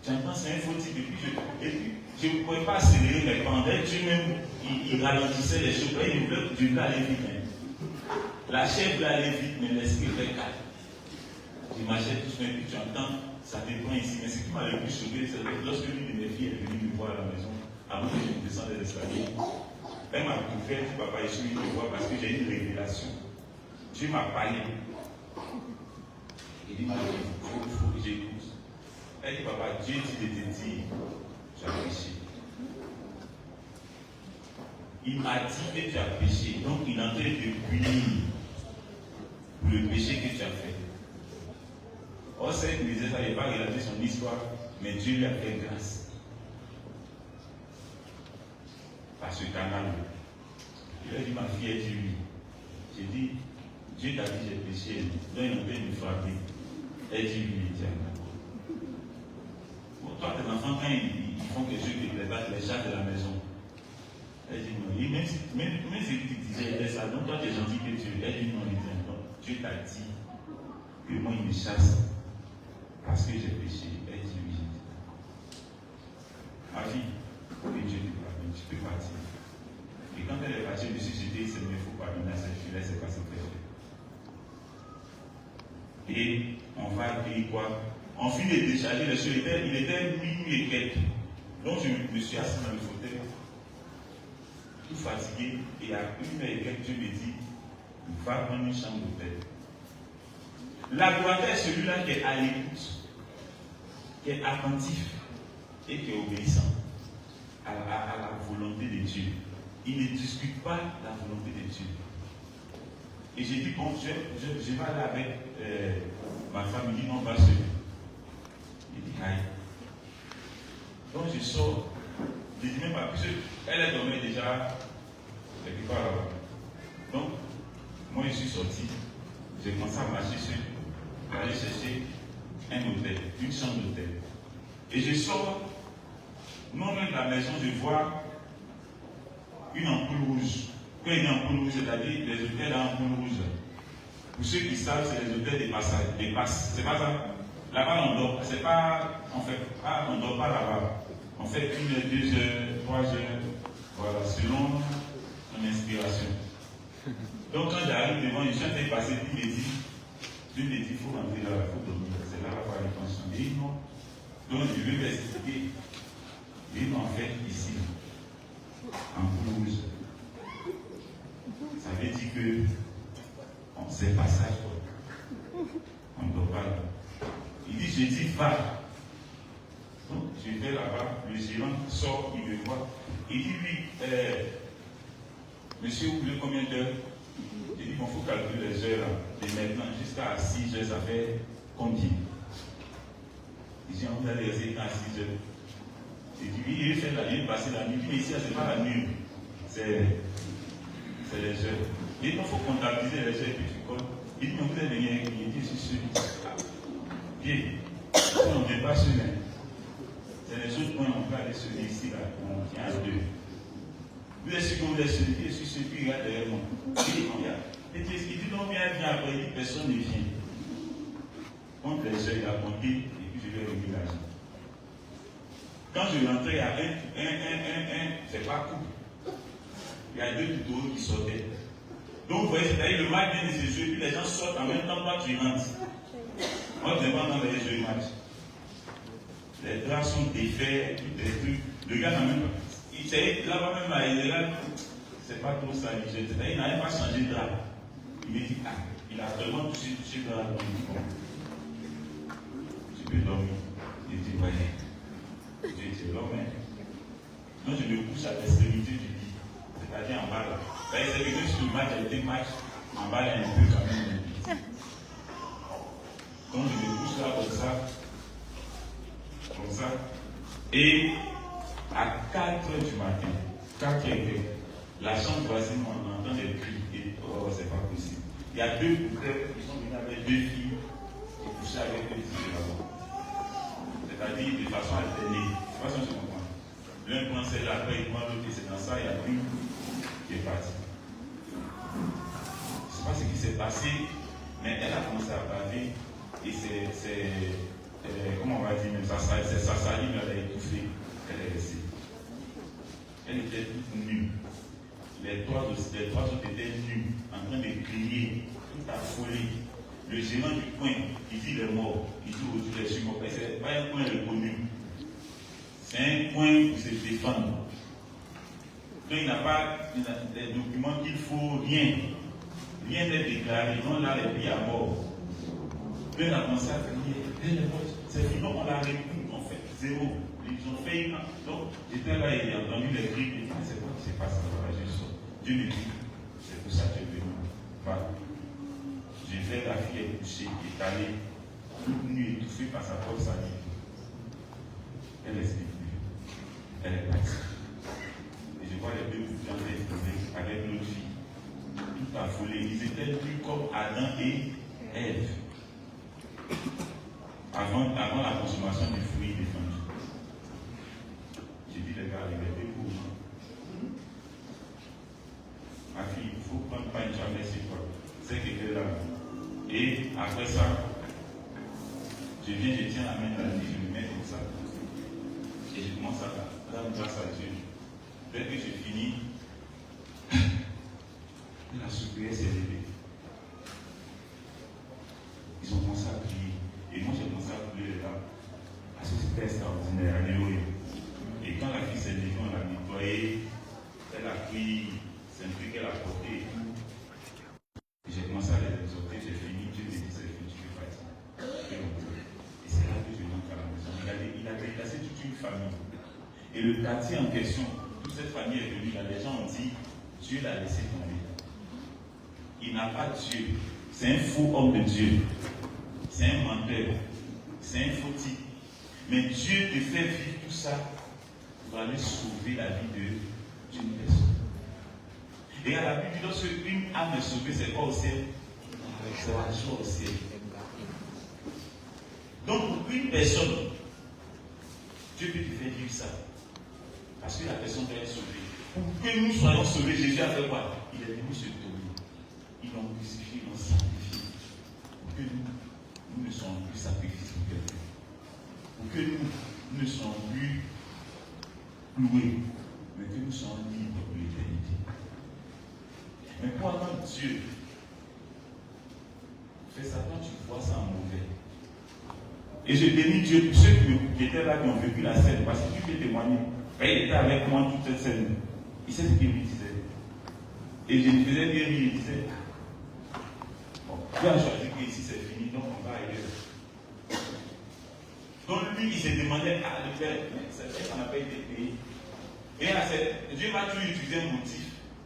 Tu entends, c'est un faux type. Et puis, je ne pouvais pas accélérer mes pendant Dieu même, il ralentissait les choses. Dieu voulait aller vite. La chèvre voulait aller vite, mais l'esprit fait calme. Je marchais tout de suite, puis tu entends, ça dépend ici. Mais ce qui m'a le plus choqué, c'est que lorsque l'une de mes filles est venue me voir à la maison, avant que je descende des escaliers, elle m'a tout fait, dit papa, je suis venu te voir parce que j'ai une révélation. Dieu m'a parlé. Il dit, il faut que j'écoute. Elle dit, papa, Dieu dit de te dire, tu as péché. il m'a dit que tu as péché. Donc il est en train de te punir pour le péché que tu as fait. Or, c'est qu'il disait ça, il n'a pas regardé son histoire, mais Dieu lui a fait grâce. Par ce canal. Il a dit, ma fille, elle dit oui. J'ai dit, Dieu t'a dit j'ai péché, donc il est en train de me frapper. Elle dit oui, il dit bon, toi, tes enfants, quand ils font quelque chose qui ne plaît pas, tu les chasses de la maison. Elle dit non. Même si tu disais ça, donc toi tu es gentil que Dieu. Elle dit non, il dit non. Dieu t'a dit que moi il me chasse parce que j'ai péché. Elle dit oui. Ma fille, que Dieu te pardonne, tu peux partir. Et quand elle est partie, je me suis dit, c'est mes faux pardonner à cette fille-là, c'est pas ce qu'elle fait. Et on va accueillir quoi? On finit de décharger les choses. Il était minuit et quelques. Donc je me suis assis dans le fauteuil, tout fatigué, et à 1h et quelques, Dieu me dit, va prendre une chambre d'hôtel. L'adorateur est celui-là qui est à l'écoute, qui est attentif et qui est obéissant à la volonté de Dieu. Il ne discute pas la volonté de Dieu. Et j'ai dit, bon, je vais aller avec ma femme, il dit, non, va seul. Il dit, aïe. Donc je sors, je dis même pas, puisque elle dormait déjà quelque part là-bas. Donc, moi je suis sorti, j'ai commencé à marcher pour aller chercher un hôtel, une chambre d'hôtel. Et je sors, non loin de la maison, je vois une ampoule rouge. Quand il y a une ampoule rouge, c'est-à-dire les hôtels à ampoule rouge. Pour ceux qui savent, c'est les hôtels des passages, des passes. C'est pas ça. Là-bas, on dort. C'est pas. On dort pas là-bas. On fait 1 heure, 2 heures, 3 heures. Voilà, selon son inspiration. Donc, quand j'arrive devant, je suis en train de passer, Dieu me dit, il faut rentrer là, il faut dormir. C'est là, on va aller pension. Il dit non. Donc, je vais m'expliquer. Il dit non, en fait, ici, en rouge, ça veut dire que c'est passage. On ne dort pas là. Il dit, je dis, va. Donc, je vais là-bas, le gérant sort, il me voit. Il dit, oui, monsieur, vous voulez combien d'heures? J'ai dit, il faut calculer les heures, de maintenant jusqu'à 6 heures, ça fait combien? Il dit, on vous allez rester à 6 heures. J'ai dit, oui, il fait la nuit, passer la nuit. Mais ici, ce n'est pas la nuit, c'est les heures. Il dit, il faut comptabiliser les heures que tu comptes. Il dit, mais vous êtes venu avec lui. Il dit, je suis bien. On ne vient pas se mettre. C'est les autres points, on peut aller se mettre ici, là, on tient à 2. Vous êtes sûr que vous êtes celui qui est sur ce qui regarde derrière moi. Il dit, combien? Il dit, non, viens après. Il dit, personne ne vient. Compte les heures, il a compté, et puis je vais revenir l'argent. Quand je rentrais, il y a c'est pas couple. Il y a 2 tutos qui sortaient. Donc, vous voyez, c'est-à-dire le match vient de se jouer, puis les gens sortent en même temps, toi tu rentres. Moi, je ne vais pas dans les jeux de match. Les draps sont défaits, tous des trucs. Le gars n'a même pas. Là-bas même, là, c'est pas trop ça. C'est-à-dire il n'avait pas changé de drap. Il me dit, ah, il a vraiment touché le drap. Je peux dormir. Il dit, voyez. Je dis, l'homme, donc je me couche à l'extrémité du lit. C'est-à-dire en bas là. C'est que sur le match, il y a été match, en bas, il y a un peu quand même. Donc je me couche là comme ça. Et à 4 h du matin, 4 h, la chambre voisine, on entend des cris. Et oh, c'est pas possible. Il y a 2 couplets qui sont venus avec 2 filles qui couchaient avec 2 filles là-bas. C'est-à-dire de façon alternée. De façon, je comprends. L'un prend celle après, il prend l'autre, c'est dans ça, il y a une qui est partie. Je ne sais pas ce qui s'est passé, mais elle a commencé à baver et comment on va dire même ça, sa salive, elle a étouffé, elle est restée. Elle était toute nue. Les trois autres étaient nus, en train de crier, tout affolé. Le gérant du coin, il dit les morts, il dit autour des morts. Ce n'est pas un coin reconnu. C'est un coin pour se défendre. Donc il n'a pas des documents qu'il faut, rien. Rien n'est déclaré. Donc là, les pays à mort. Donc il a commencé à crier. C'est fini, on l'a répondu, en fait, 0. Ils ont fait une. Donc j'étais là et j'ai entendu les cris. C'est quoi qui se passe là-bas? Dieu me dit, c'est pour ça que tu es venu. Voilà. J'ai fait la fille est couchée, étalée, toute nue, étouffée par sa propre salive. Elle est venue. Elle est partie. Et je vois les deux bouffons avec l'autre fille. Tout affolé. Ils étaient nus comme Adam et Ève. Avant la consommation du fruit défendu. J'ai dit, les gars, regardez pour moi. Ma fille, il faut prendre pas une chambre, c'est quoi? C'est que là. Et après ça, je viens, je tiens la main dans la vie, je me mets comme ça. Et je commence à rendre grâce à Dieu. Dès que j'ai fini, la soupière s'est levée. Ils ont commencé à prier. Et moi, j'ai commencé à pleurer là. Parce que c'était extraordinaire. Alléluia. Et quand la fille s'est levée, on l'a nettoyée. Elle a pris c'est un truc qu'elle a porté et tout. J'ai commencé à les exhorter, j'ai fini, Dieu me dit, c'est fini, tu fais pas ça. Et c'est là que je rentre à la maison. Il a déplacé toute une famille. Et le quartier en question, toute cette famille est venue là, les gens ont dit, Dieu l'a laissé tomber. Il n'a pas Dieu. C'est un faux homme de Dieu. C'est un menteur. C'est un fautif. Mais Dieu te fait vivre tout ça pour aller sauver la vie d'une personne. Et à la Bible, lorsque une âme est sauvée, c'est quoi au ciel? C'est la joie au ciel. Donc, pour une personne, Dieu peut te faire vivre ça. Parce que la personne doit être sauvée. Pour que nous soyons sauvés, Jésus a fait quoi? Il est venu se donner. Ils l'ont crucifié, ils l'ont sacrifié. Pour que nous ne soyons plus sacrifiés pour quelqu'un. Pour que nous ne soyons plus loués, mais que nous soyons libres pour l'éternité. Mais pour attendre Dieu, fais ça quand tu vois ça en mauvais. Et je bénis Dieu pour ceux qui étaient là, qui ont vécu la scène, parce que tu peux témoigner. Il était avec moi toute cette scène. Il sait ce qu'il me disait. Et je me faisais bien rire, il disait, bon, Dieu a choisi qu'ici c'est fini, donc on va ailleurs. Donc lui, il s'est demandé à le faire, mais ça n'a pas été payé. Et Dieu va toujours utiliser un motif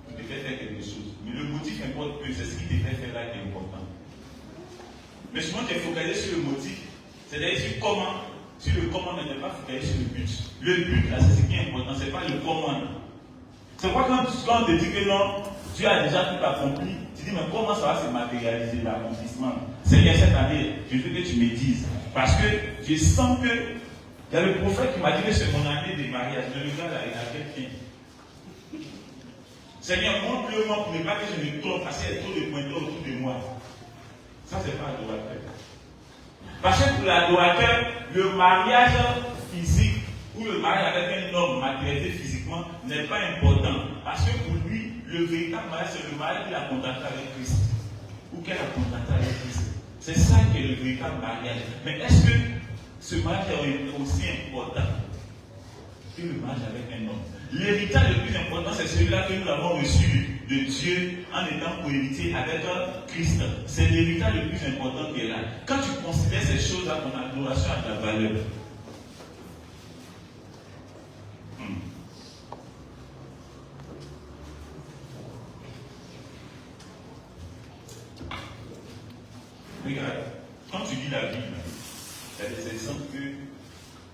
pour te faire faire quelque chose. Mais le motif importe peu, c'est ce qui te fait faire là qui est important. Mais souvent tu es focalisé sur le motif, c'est-à-dire sur comment. Sur le comment, mais tu n'es pas focalisé sur le but. Le but, là, c'est ce qui est important, ce n'est pas le comment. C'est quoi quand on te dit que non, Dieu a déjà tout accompli, tu dis, mais comment ça va se matérialiser l'accomplissement? Seigneur, cette année, je veux que tu me dises. Parce que je sens que, il y a le prophète qui m'a dit que c'est mon année de mariage. Je regarde là, il a quelqu'un. Seigneur, montre-le-moi pour ne pas que je me trompe, parce qu'il y a trop de pointeurs autour de moi. Ça, c'est pas adorateur. Parce que pour l'adorateur, le mariage physique ou le mariage avec un homme matérialisé physiquement n'est pas important. Parce que pour lui, le véritable mariage, c'est le mariage qu'il a contacté avec Christ. Ou qu'elle a contacté avec Christ. C'est ça qui est le véritable mariage. Mais est-ce que ce mariage est aussi important que le mariage avec un homme? L'héritage le plus important, c'est celui-là que nous avons reçu de Dieu en étant cohéritier avec Christ. C'est l'héritage le plus important qui est là. Quand tu considères ces choses-là, ton adoration a de la valeur. Regarde, quand tu lis la Bible, il y a des exemples que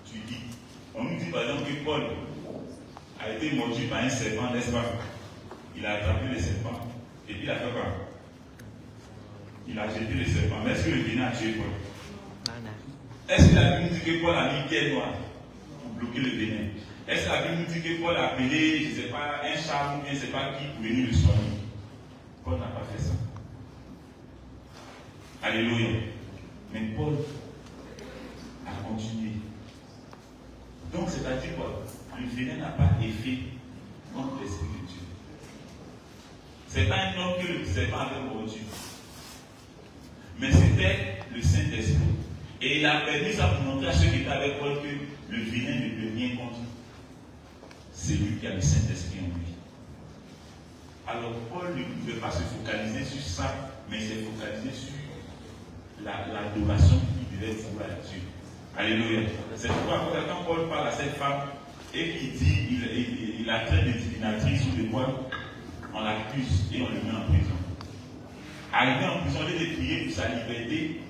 tu lis. On nous dit par exemple que Paul a été mordu par un serpent, n'est-ce pas? Il a attrapé le serpent. Et puis il a fait quoi? Il a jeté le serpent. Mais est-ce que le venin a tué Paul? Est-ce que la Bible nous dit que Paul a mis pierre noire pour bloquer le venin? Est-ce que la Bible nous dit que Paul a appelé, je ne sais pas, un charme ou bien je ne sais pas qui pour venir le soigner? Paul n'a pas fait ça. Alléluia. Mais Paul a continué. Donc c'est-à-dire quoi? Le venin n'a pas effet contre l'Esprit de Dieu. C'est pas un homme que le serpent avait mordu. Mais c'était le Saint-Esprit. Et il a permis ça pour montrer à ceux qui étaient avec Paul que le venin ne peut rien contre celui qui a le Saint-Esprit en lui. Alors Paul ne pouvait pas se focaliser sur ça, mais il s'est focalisé sur l'adoration qu'il devait vouloir à Dieu. Alléluia. C'est pourquoi quand Paul parle à cette femme et qu'il dit, il la traite de divinatrice ou de quoi, on l'accuse et on le met en prison. Arrivé en prison, il est prié pour sa liberté,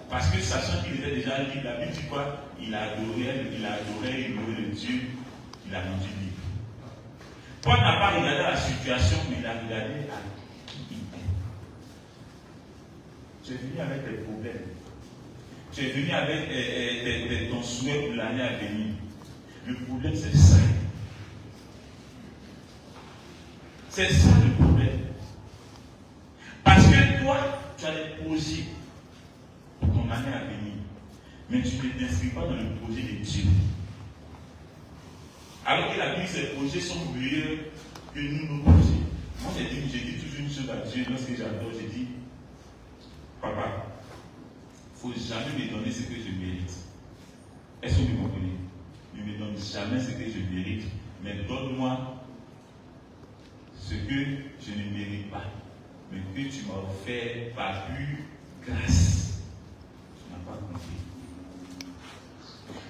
parce que sachant qu'il était déjà libre, la Bible dit quoi? Il adorait et louait le Dieu qu'il a rendu libre. Paul n'a pas regardé la situation, mais il a regardé à qui il est. Tu es venu avec tes problèmes. Tu es venu avec ton souhait pour l'année à venir. Le problème, c'est ça. C'est ça le problème. Parce que toi, tu as des projets pour ton année à venir. Mais tu ne t'inscris pas dans le projet de Dieu. Alors que la Bible, ses projets sont meilleurs que nous, nos projets. Moi, j'ai dit toujours une chose à Dieu lorsque j'adore. J'ai dit, papa, il ne faut jamais me donner ce que je mérite. Est-ce que vous comprenez? Ne me donne jamais ce que je mérite, mais donne-moi ce que je ne mérite pas, mais que tu m'as offert par pure grâce. Tu n'as pas compris.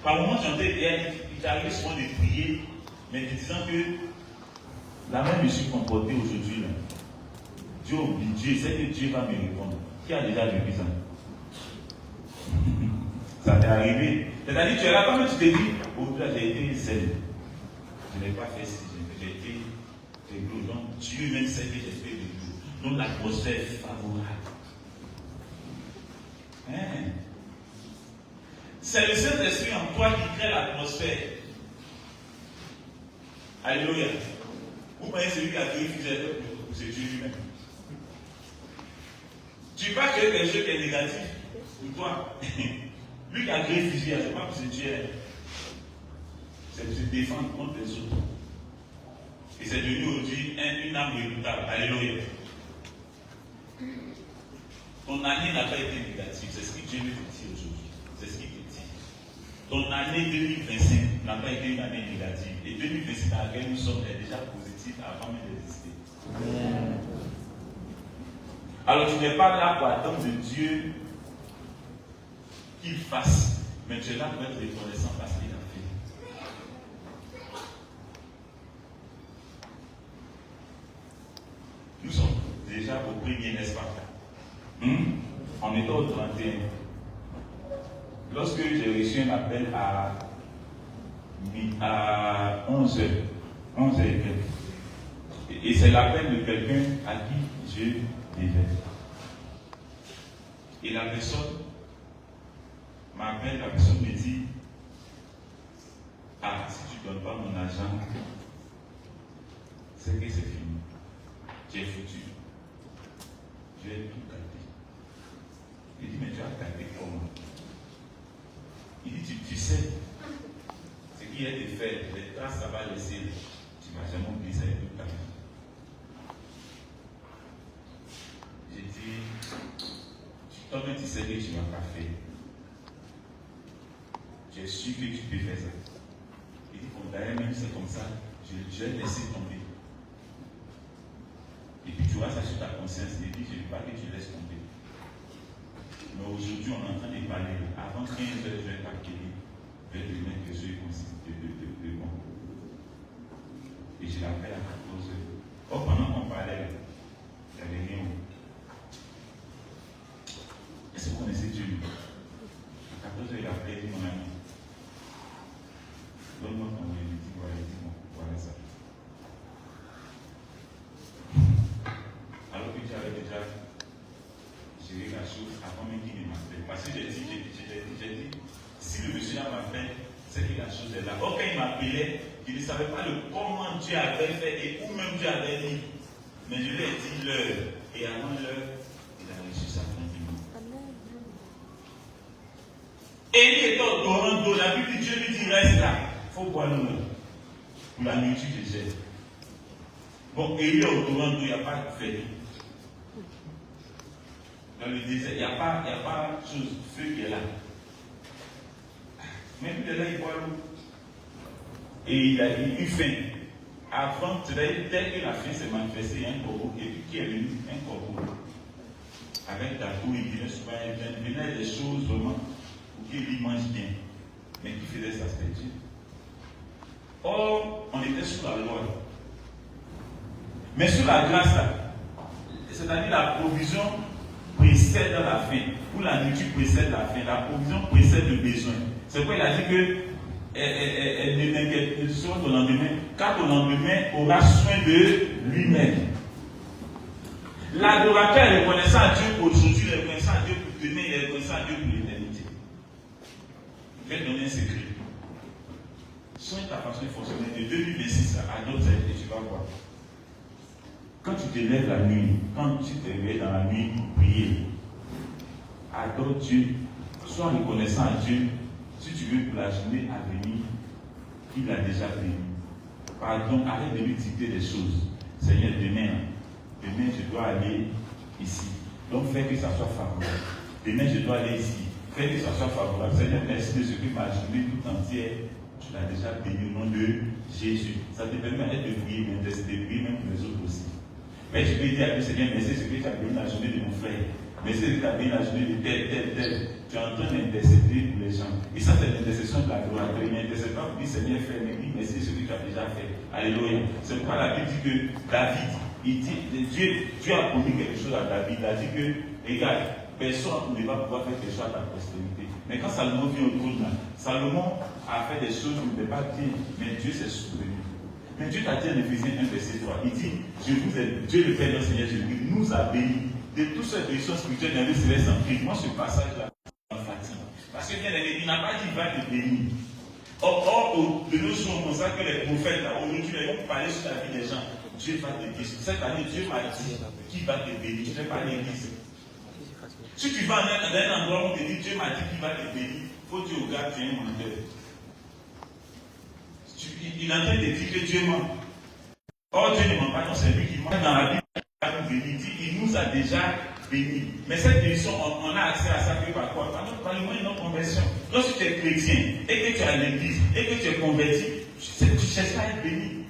Par moments, il t'arrive souvent de prier, mais te disant que la même je suis comportée aujourd'hui. Là. Dieu oublie, Dieu sait que Dieu va me répondre. Qui a déjà vécu ça? Ça t'est arrivé. C'est-à-dire, tu es là, comme tu te dis, aujourd'hui, j'ai été seul. Je n'ai pas fait ci, j'ai été réglo. Donc, Dieu même sait que j'ai fait réglo. Donc, l'atmosphère est favorable. Hein? C'est le Saint-Esprit en toi qui crée l'atmosphère. Alléluia. Vous voyez celui qui a créé le c'est Dieu lui-même. Tu ne vas pas créer quelque chose qui est négatif pour toi. Lui qui a créé Fiji, ce n'est pas pour se tuer. C'est pour se défendre contre les autres. Et c'est devenu aujourd'hui une âme redoutable. Alléluia. Ton année n'a pas été négative. C'est ce que Dieu te dit aujourd'hui. C'est ce qu'il te dit. Ton année 2025 n'a pas été une année négative. Et 2026 dans laquelle nous sommes est déjà positive avant même d'exister. Alors tu n'es pas là pour attendre de Dieu qu'il fasse, mais tu es là pour être reconnaissant parce qu'il a fait. Nous sommes déjà au premier, n'est-ce pas? On était au 31. Lorsque j'ai reçu un appel à 11h, et c'est l'appel de quelqu'un à qui je devais. Et la personne m'appelle, la personne me dit, ah, si tu ne donnes pas mon argent, c'est que c'est fini. J'ai foutu. Je vais tout gâter. Il dit, mais tu as gâté comment? Il dit, tu sais, ce qui est de faire, les traces, ça va laisser. Tu ne vas jamais oublier ça et tout gâter. J'ai dit, toi-même tu sais que tu ne vas pas faire. J'ai su que tu peux faire ça. Il dit, bon, d'ailleurs, même c'est comme ça, je vais laisser tomber. Et puis tu vois ça sur ta conscience. Il dit, je ne veux pas que tu laisses tomber. Mais aujourd'hui, on est en train de parler. Avant 15 heures, je vais t'accueillir. Je vais te mettre quelque chose de bon. Et je l'appelle à 14 heures. Oh, pendant qu'on parlait, il y avait rien. Est-ce que vous connaissez Dieu? À 14 heures, il a appelé mon ami. Donne-moi ton nom. Il dit, voilà ça. Alors que j'avais déjà géré la chose avant même qu'il ne m'appelle. Parce que j'ai dit, si le monsieur m'appelle, c'est que la chose est là. Or, quand il m'appelait, il ne savait pas comment Dieu avait fait et où même Dieu avait dit. Mais je lui ai dit l'heure. Et avant l'heure, il a reçu sa tranquillement. Et il était au Toronto. La Bible dit, Dieu lui dit, reste là. Il faut boire l'eau pour la nourriture que j'ai. Bon, et il est au Toronto, il n'y a pas de feu. Dans le désert, il n'y a pas de chose, feu qui est là. Mais puis là, il boit l'eau. Et il a eu faim. Avant, c'est-à-dire, dès que la faim s'est manifestée, il y a un corbeau qui est venu, un corbeau. Avec ta peau, il venait souvent, il venait des choses vraiment pour qu'il mange bien. Mais qui faisait ça, c'était Dieu. Or, on était sous la loi. Mais sur la grâce, là, c'est-à-dire la provision précède la fin. Ou la nourriture précède la fin. La provision précède le besoin. C'est pourquoi il a dit que elle ne m'inquiète sur au lendemain, car au lendemain aura soin de lui-même. L'adorateur est reconnaissant à Dieu aujourd'hui, il est reconnaissant à Dieu pour demain, il est reconnaissant à Dieu pour l'éternité. Je vais te donner un secret. Soigne ta façon de fonctionner de 2026 à d'autres et tu vas voir. Quand tu te lèves la nuit, quand tu te réveilles dans la nuit pour prier, adore Dieu, sois reconnaissant à Dieu, si tu veux, pour la journée à venir, il a déjà béni. Pardon, arrête de lui dicter des choses. Seigneur, demain, je dois aller ici. Donc, fais que ça soit favorable. Demain, je dois aller ici. Fais que ça soit favorable. Seigneur, merci de ce que ma journée tout entière, tu l'as déjà béni au nom de Jésus. Ça te permet de prier, mais de prier même pour les autres aussi. Mais tu peux dire à Dieu, Seigneur, merci de ce que tu as béni la journée de mon frère. Merci de ce que tu as béni la journée de tel. Tu es en train d'intercéder pour les gens. Et ça, c'est l'intercession de la gloire. Il n'intercède pas pour dire, Seigneur, fais, mais dis merci de ce que tu as déjà fait. Alléluia. C'est pourquoi la Bible dit que David, il dit, Dieu a promis quelque chose à David. Il a dit que, regarde, personne ne va pouvoir faire quelque chose à ta postérité. Mais quand Salomon vient au trône, Salomon a fait des choses qui ne pouvaient pas dire, mais Dieu s'est souvenu. Mais Dieu t'a dit en Éphésiens 1, verset 3, il dit, Dieu le Père, notre Seigneur Jésus, nous a bénis de toutes ces bénédictions spirituelles dans le céleste en Christ. Moi, ce passage-là, en fatigue. Parce que bien aimé, il n'a pas dit, va te bénir. Or, de nos jours, on sait que les prophètes, aujourd'hui, ils vont parler sur la vie des gens. Dieu va te bénir. Cette année, Dieu m'a dit, qui va te bénir? Je ne vais pas l'église. Si tu vas dans un endroit où on te dit, Dieu m'a dit qu'il va te bénir, il faut dire au gars, tu es un menteur. Il est en train de dire que Dieu ment. Or, Dieu ne ment pas, non, c'est lui qui ment. Dans la Bible, il nous a déjà bénis. Mais cette bénédiction, on a accès à ça que par quoi? Par le moyen de notre conversion. Lorsque tu es chrétien et que tu es à l'église et que tu es converti, tu ne cherches pas à être béni.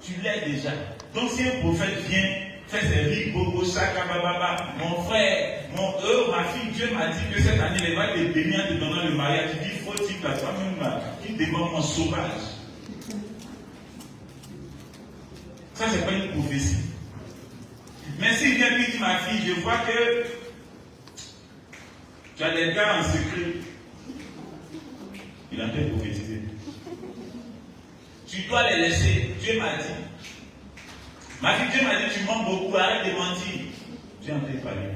Tu l'es déjà. Donc, si un prophète vient faire servir Bobo, Chaka, Bababa, mon frère, ma fille, Dieu m'a dit que cette année, il va te bénir en te donnant le mariage. Tu dis, faut-il que toi-même, qui demande mon sauvage? Ça, c'est pas une prophétie. Mais s'il vient et dit, ma fille, je vois que tu as des gars en secret. Il est en train de prophétiser. Tu dois les laisser. Dieu m'a dit. Ma fille, Dieu m'a dit, tu mens beaucoup, arrête de mentir. Dieu est en train de parler.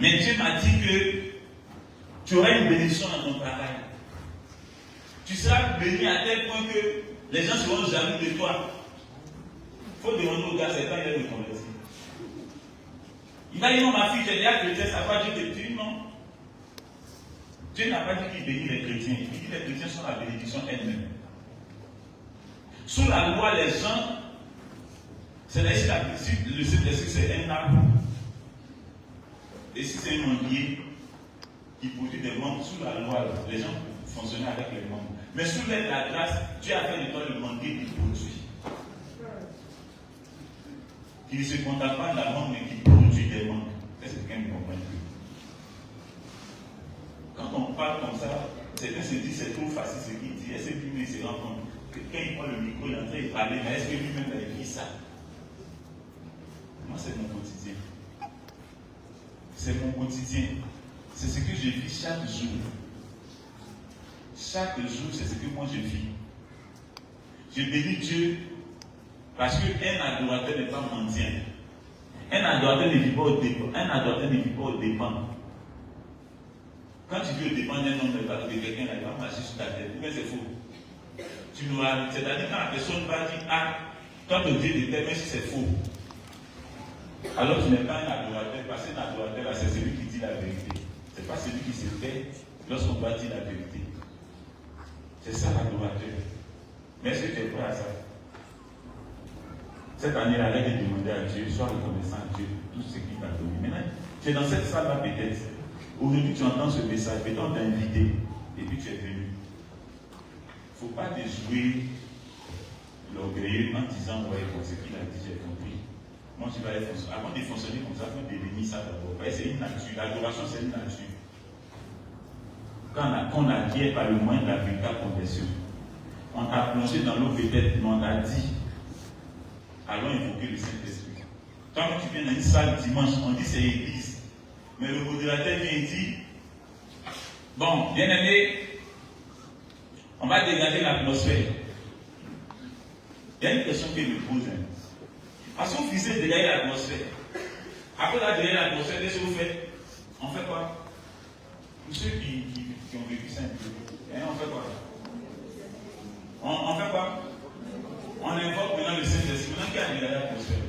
Mais Dieu m'a dit que tu auras une bénédiction dans ton travail. Tu seras béni à tel point que les gens seront jaloux de toi. Il faut demander au gars, c'est quand il est de convertir. Il va dire, non, ma fille, j'ai déjà chrétien, ça va Dieu te dire, non. Dieu n'a pas dit qu'il bénit les chrétiens. Il dit que les chrétiens sont la bénédiction elle-même. Sous la loi, les gens, c'est là, le c'est un arbre. Et si c'est un manguier qui produit des mangues, sous la loi, les gens fonctionner avec les mangues. Mais sous l'aide de la grâce, Dieu a fait de toi le manguier qui produit. Qui ne se contente pas de la mangue, mais qui produit des mangues. Est-ce que quelqu'un me comprend? Quand on parle comme ça, certains se disent c'est trop facile ce qu'il dit. Est-ce que lui-même se rend compte que quand il prend le micro, il est en train de parler, mais est-ce que lui-même a écrit ça? Moi, c'est mon quotidien. C'est mon quotidien. C'est ce que je vis chaque jour. Chaque jour, c'est ce que moi je vis. Je bénis Dieu parce qu'un adorateur n'est pas mendiant. Un adorateur ne vit pas au dépend. Un adorateur ne vit pas au dépend. Quand tu vis au dépend d'un homme de quelqu'un, il va marcher sur ta tête. Mais c'est faux. C'est-à-dire quand la personne va dire, ah, toi ton Dieu de terre, même si c'est faux. Alors tu n'es pas un adorateur, parce qu'un adorateur, c'est celui qui dit la vérité. Ce n'est pas celui qui se tait lorsqu'on doit dire la vérité. C'est ça l'adorateur. Mais est-ce que tu es prêt à ça? Cette année, arrête de demander à Dieu, sois reconnaissant à Dieu pour tout ce qu'il t'a donné. Maintenant, tu es dans cette salle-là peut-être. Aujourd'hui, tu entends ce message, peut-être on t'a invité, et puis tu es venu. Il ne faut pas te jouer l'orgueilleux en disant, ouais, pour ce qu'il a dit, j'ai compris. Moi, tu vas fonctionner. Avant de fonctionner comme ça, il faut devenir ça d'abord. C'est une nature. L'adoration, c'est une nature. qu'on acquiert par le moyen de la véritable conversion. On t'a plongé dans l'eau peut-être, mais on t'a dit, allons invoquer le Saint-Esprit. Quand tu viens dans une salle dimanche, on dit c'est l'église. Mais le modérateur vient et dit, bon, bien aimé, on va dégager l'atmosphère. Il y a une question qu'il me pose. Parce qu'on faisait dégager l'atmosphère. Après la dégager l'atmosphère, qu'est-ce que vous faites? On fait quoi? Pour ceux qui ont vécu ça un peu, on fait quoi? On fait quoi? On invoque maintenant le Saint-Esprit. Maintenant, qui a dégagé l'atmosphère?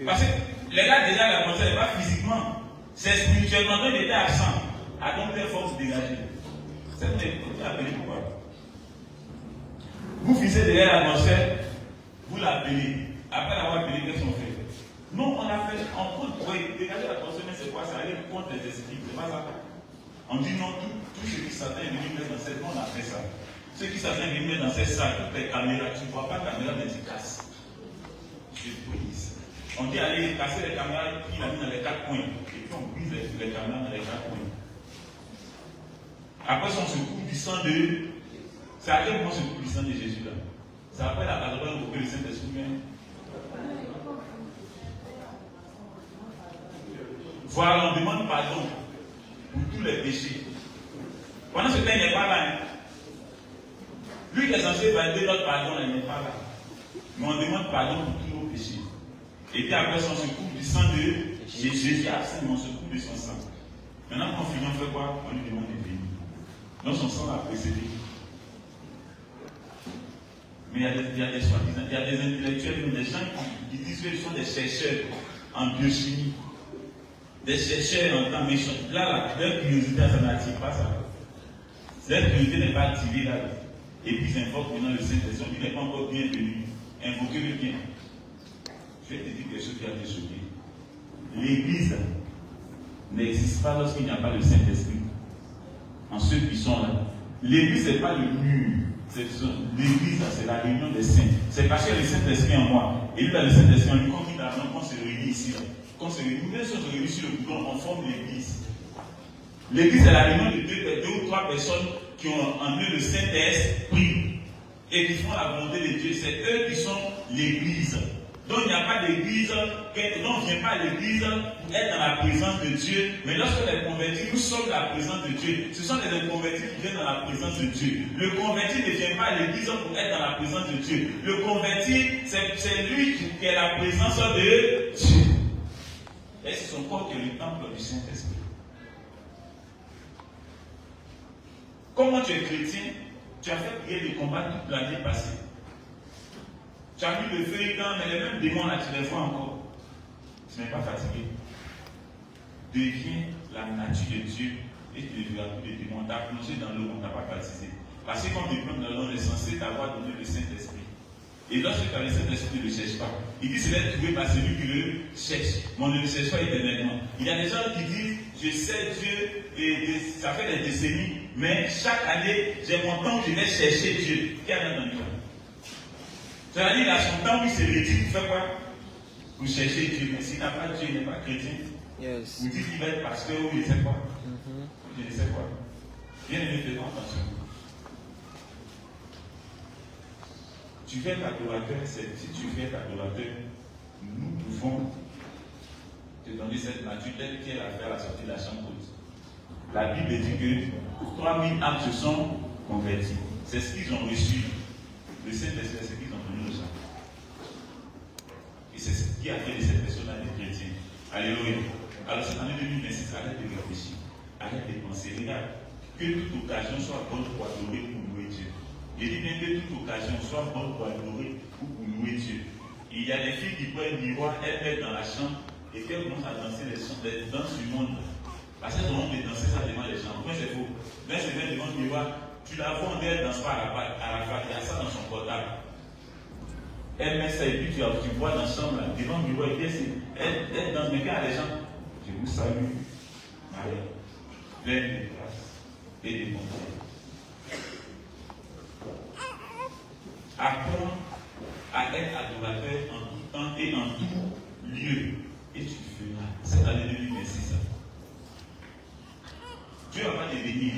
Parce que les gars déjà l'atmosphère n'est pas physiquement, c'est spirituellement, donc il était absent. A donc des forces dégagées. C'est appelé pourquoi? Vous fissez derrière l'atmosphère, vous l'appelez. Après l'avoir appelé, qu'est-ce qu'on fait? Non, on a fait, on peut dégager l'atmosphère, mais c'est quoi? Ça aller contre les esprits, c'est pas ça. On dit non, tout ce qui Satan est venu mettre dans cette, on a fait ça. Ce qui Satan est venu mettre dans cette salle, toutes les caméras, tu ne vois pas la caméra, mais tu casses. Je brise. On dit allez casser les caméras, puis il a mis dans les 4 coins. Et puis on brise les caméras dans les 4 coins. Après, on se coupe du sang de. C'est à quel moment on se coupe du sang de Jésus là? C'est après la parole invoquer le Saint-Esprit. Voilà, on demande pardon pour tous les péchés. Pendant ce temps, il n'est pas là. Lui qui est censé valider notre pardon, il n'est pas là. Mais on demande pardon pour tous nos péchés. Et puis après, on se coupe du sang de Jésus absent, mais on se coupe de son sang. Maintenant, quand on finit, on fait quoi? On lui demande de venir. Donc son sang l'a précédé. Mais il y a des soi-disant, il y a des intellectuels, des gens qui disent qu'ils sont des chercheurs en biochimie. Des chercheurs en temps méchant. Là, leur curiosité, ça n'attire pas ça. Leur curiosité n'est pas activée là. Et puis ils invoquent maintenant le Saint-Esprit. Il n'est pas encore bienvenu. Invoquez-le bien. Je vais te dire quelque chose qui a été choqué. L'église n'existe pas lorsqu'il n'y a pas le Saint-Esprit. En ceux qui sont là. L'église, ce n'est pas le mur. L'église, c'est la réunion des saints. C'est parce qu'il y a le Saint-Esprit en moi. Et lui, dans le Saint-Esprit en lui, quand il a qu'on se réunit ici. Quand on se réunit, nous sommes réunis sur le boulot, on forme l'église. L'église, c'est la réunion de deux ou trois personnes qui ont en eux le Saint-Esprit et qui font la volonté de Dieu. C'est eux qui sont l'église. Donc il n'y a pas d'église, donc on ne vient pas à l'église pour être dans la présence de Dieu. Mais lorsque les convertis, nous sommes dans la présence de Dieu. Ce sont les convertis qui viennent dans la présence de Dieu. Le converti ne vient pas à l'église pour être dans la présence de Dieu. Le converti, c'est lui qui est la présence de Dieu. Et c'est son corps qui est le temple du Saint-Esprit. Comment tu es chrétien, tu as fait prier des combats toute l'année passée. Tu as mis le feu et quand, mais les mêmes démons là, tu les vois encore. Tu n'es pas fatigué. Deviens la nature de Dieu et tu ne verras plus de démons. On t'a plongé dans l'eau, on ne t'a pas baptisé. Parce que quand tu plonges dans l'eau, on est censé t'avoir donné le Saint-Esprit. Et lorsque tu as le Saint-Esprit, tu ne le cherches pas. Il dit c'est d'être trouvé par celui qui le cherche. Mais on ne le cherche pas éternellement. Il y a des gens qui disent je sais Dieu et ça fait des décennies, mais chaque année, j'ai mon temps où je vais chercher Dieu. Qui a rien dans le temps? C'est-à-dire, il a son temps où il se rédit, il fait quoi? Vous cherchez Dieu, mais s'il n'a pas Dieu, il n'est pas chrétien. Yes. Vous dites qu'il va être pasteur ou je ne sais quoi. Je ne sais quoi. Bien aimé, fais-moi attention. Tu fais l'adorateur, si tu fais l'adorateur, nous pouvons te donner cette nature telle qu'elle a fait à la sortie de la chambre haute. La Bible dit que 3000 âmes se sont converties. C'est ce qu'ils ont reçu. Le Saint-Esprit, c'est ce qu'ils ont donné aux gens. Et c'est ce qui a fait de cette personne-là des chrétiens. Alléluia. Alors cette année 2026, arrête de réfléchir. Arrête de penser. Regarde, que toute occasion soit bonne pour adorer ou pour louer Dieu. Je dis bien que toute occasion soit bonne pour adorer ou pour louer Dieu. Il y a des filles qui prennent le miroir, elles mettent dans la chambre et qu'elles commencent à danser les danses du monde. Parce qu'elles ont honte de danser ça devant les gens. Pourquoi c'est faux? Là, c'est bien devant le miroir. Tu la vois, elle ne danse pas à la fois, il y a ça dans son portable. Elle met ça et puis tu vois dans la chambre, là, devant le miroir, elle danse, mais quand les gens, je vous salue, Marie, pleine de grâce et de bonté. Apprends à être adorateur en tout temps et en tout lieu. Et tu feras cette année 2026. Dieu a te bénir.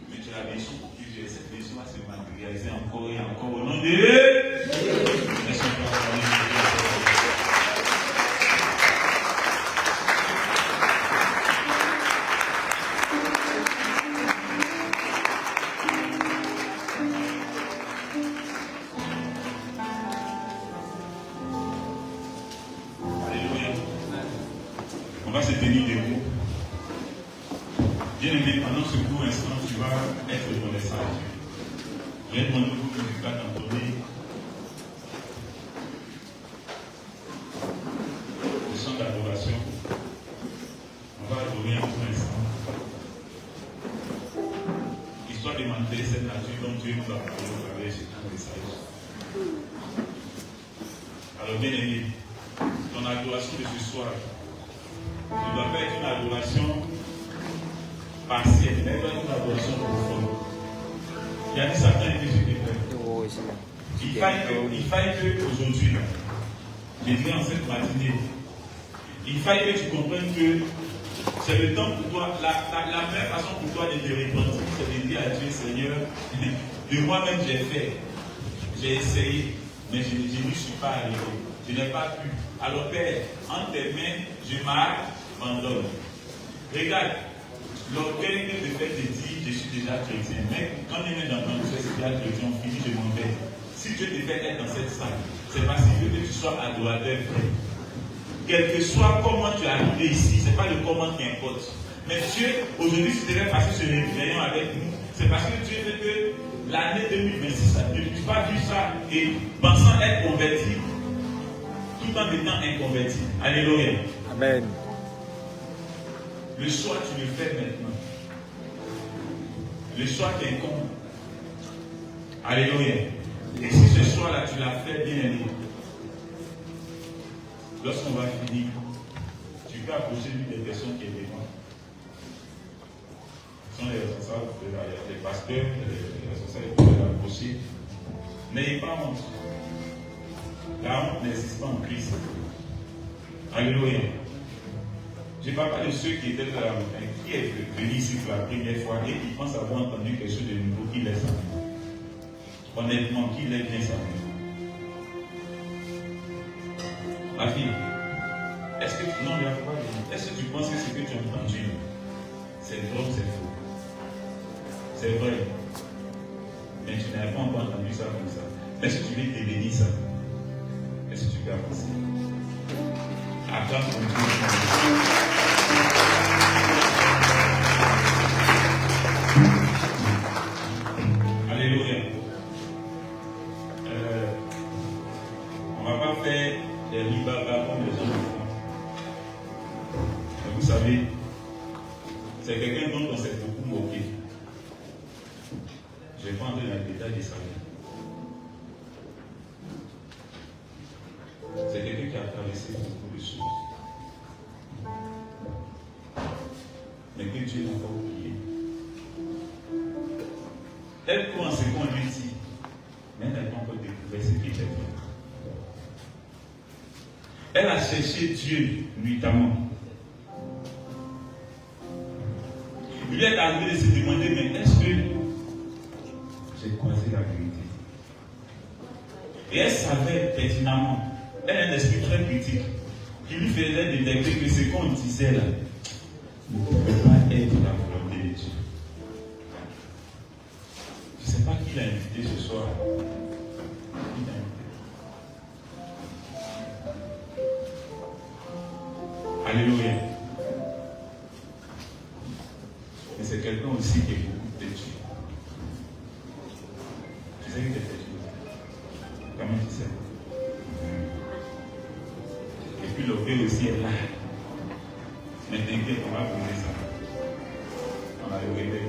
Mais tu as besoin pour que cette maison va se matérialiser encore et encore au nom de Jésus. On va se tenir debout. Bien aimé, pendant ce court instant, tu vas être reconnaissant à Dieu. Je vais demander au groupe musical d'entonner le chant d'adoration. On va adorer un court instant. Histoire de manifester cette nature dont Dieu nous a parlé au travers de ce court message. Alors, bien aimé, ton adoration de ce soir ne doit pas être une adoration partielle, mais doit être une adoration profonde. Il y a des certains qui se déplacent. Il faille que aujourd'hui, je dirais en cette matinée, il faille que tu comprennes que c'est le temps pour toi, la meilleure façon pour toi de te repentir, c'est de dire à Dieu, Seigneur, de moi-même j'ai fait, j'ai essayé, mais je n'y suis pas arrivé. Je n'ai pas pu. Alors Père, en tes mains, je m'abandonne. Regarde, l'orgueil que te fait te dire, je suis déjà chrétien. Mais quand on est dans ton cœur, c'est déjà chrétien, on finit, je m'en vais. Si Dieu te fait être dans cette salle, c'est parce qu'il veut que tu sois adorateur, frère. Quel que soit comment tu es arrivé ici, ce n'est pas le comment qui importe. Mais Dieu, aujourd'hui, si tu devais passer ce réveillon avec nous, c'est parce que Dieu veut que l'année 2026, ne puisse pas vivre ça et pensant être converti, tout en étant inconverti. Alléluia. Amen. Le choix, tu le fais maintenant. Le choix t'incombe. Alléluia. Et si ce choix-là, tu l'as fait bien aimé, lorsqu'on va finir, tu peux approcher l'une des personnes qui est devant. Ce sont les responsables, les pasteurs, les responsables qui peuvent l'approcher. N'ayez pas honte. La honte n'existe pas en Christ. Alléluia. Je ne parle pas de ceux qui étaient là, qui est venu ici pour la première fois et qui pensent avoir entendu quelque chose de nouveau qui laisse sa main. Honnêtement, qui lève bien sa main? Ma fille, est-ce que tu n'en as pas? Est-ce que tu penses que ce que tu as entendu, c'est vrai ou c'est faux? C'est vrai. Mais tu n'as pas encore entendu ça comme ça. Est-ce que tu veux te bénir ça? Est-ce que tu peux avancer? Acclame ton Dieu. Alléluia. On ne va pas faire des ribabas comme les gens le font. Vous savez, c'est quelqu'un dont on s'est beaucoup moqué. Je ne vais pas entrer dans le détail de ça. C'est quelqu'un qui a traversé beaucoup de choses. Mais que Dieu n'a pas oublié. Elle croit en ce qu'on lui dit, mais elle n'a pas encore découvert ce qu'il était fait. Elle a cherché Dieu nuitamment. Il lui est arrivé de se demander, mais est-ce que j'ai croisé la vérité? Et elle savait pertinemment. Elle a un esprit très critique qui lui faisait détecter que ce qu'on disait là ne pouvait pas être la volonté de Dieu. Je ne sais pas qui l'a invité ce soir. Qui l'a invité? Alléluia. Mais c'est quelqu'un aussi qui est beaucoup têtu. Tu sais qu'il est têtu. Comment tu sais? Et puis l'orgueil aussi est là. Mais t'inquiète, on va briser ça. On va le régler.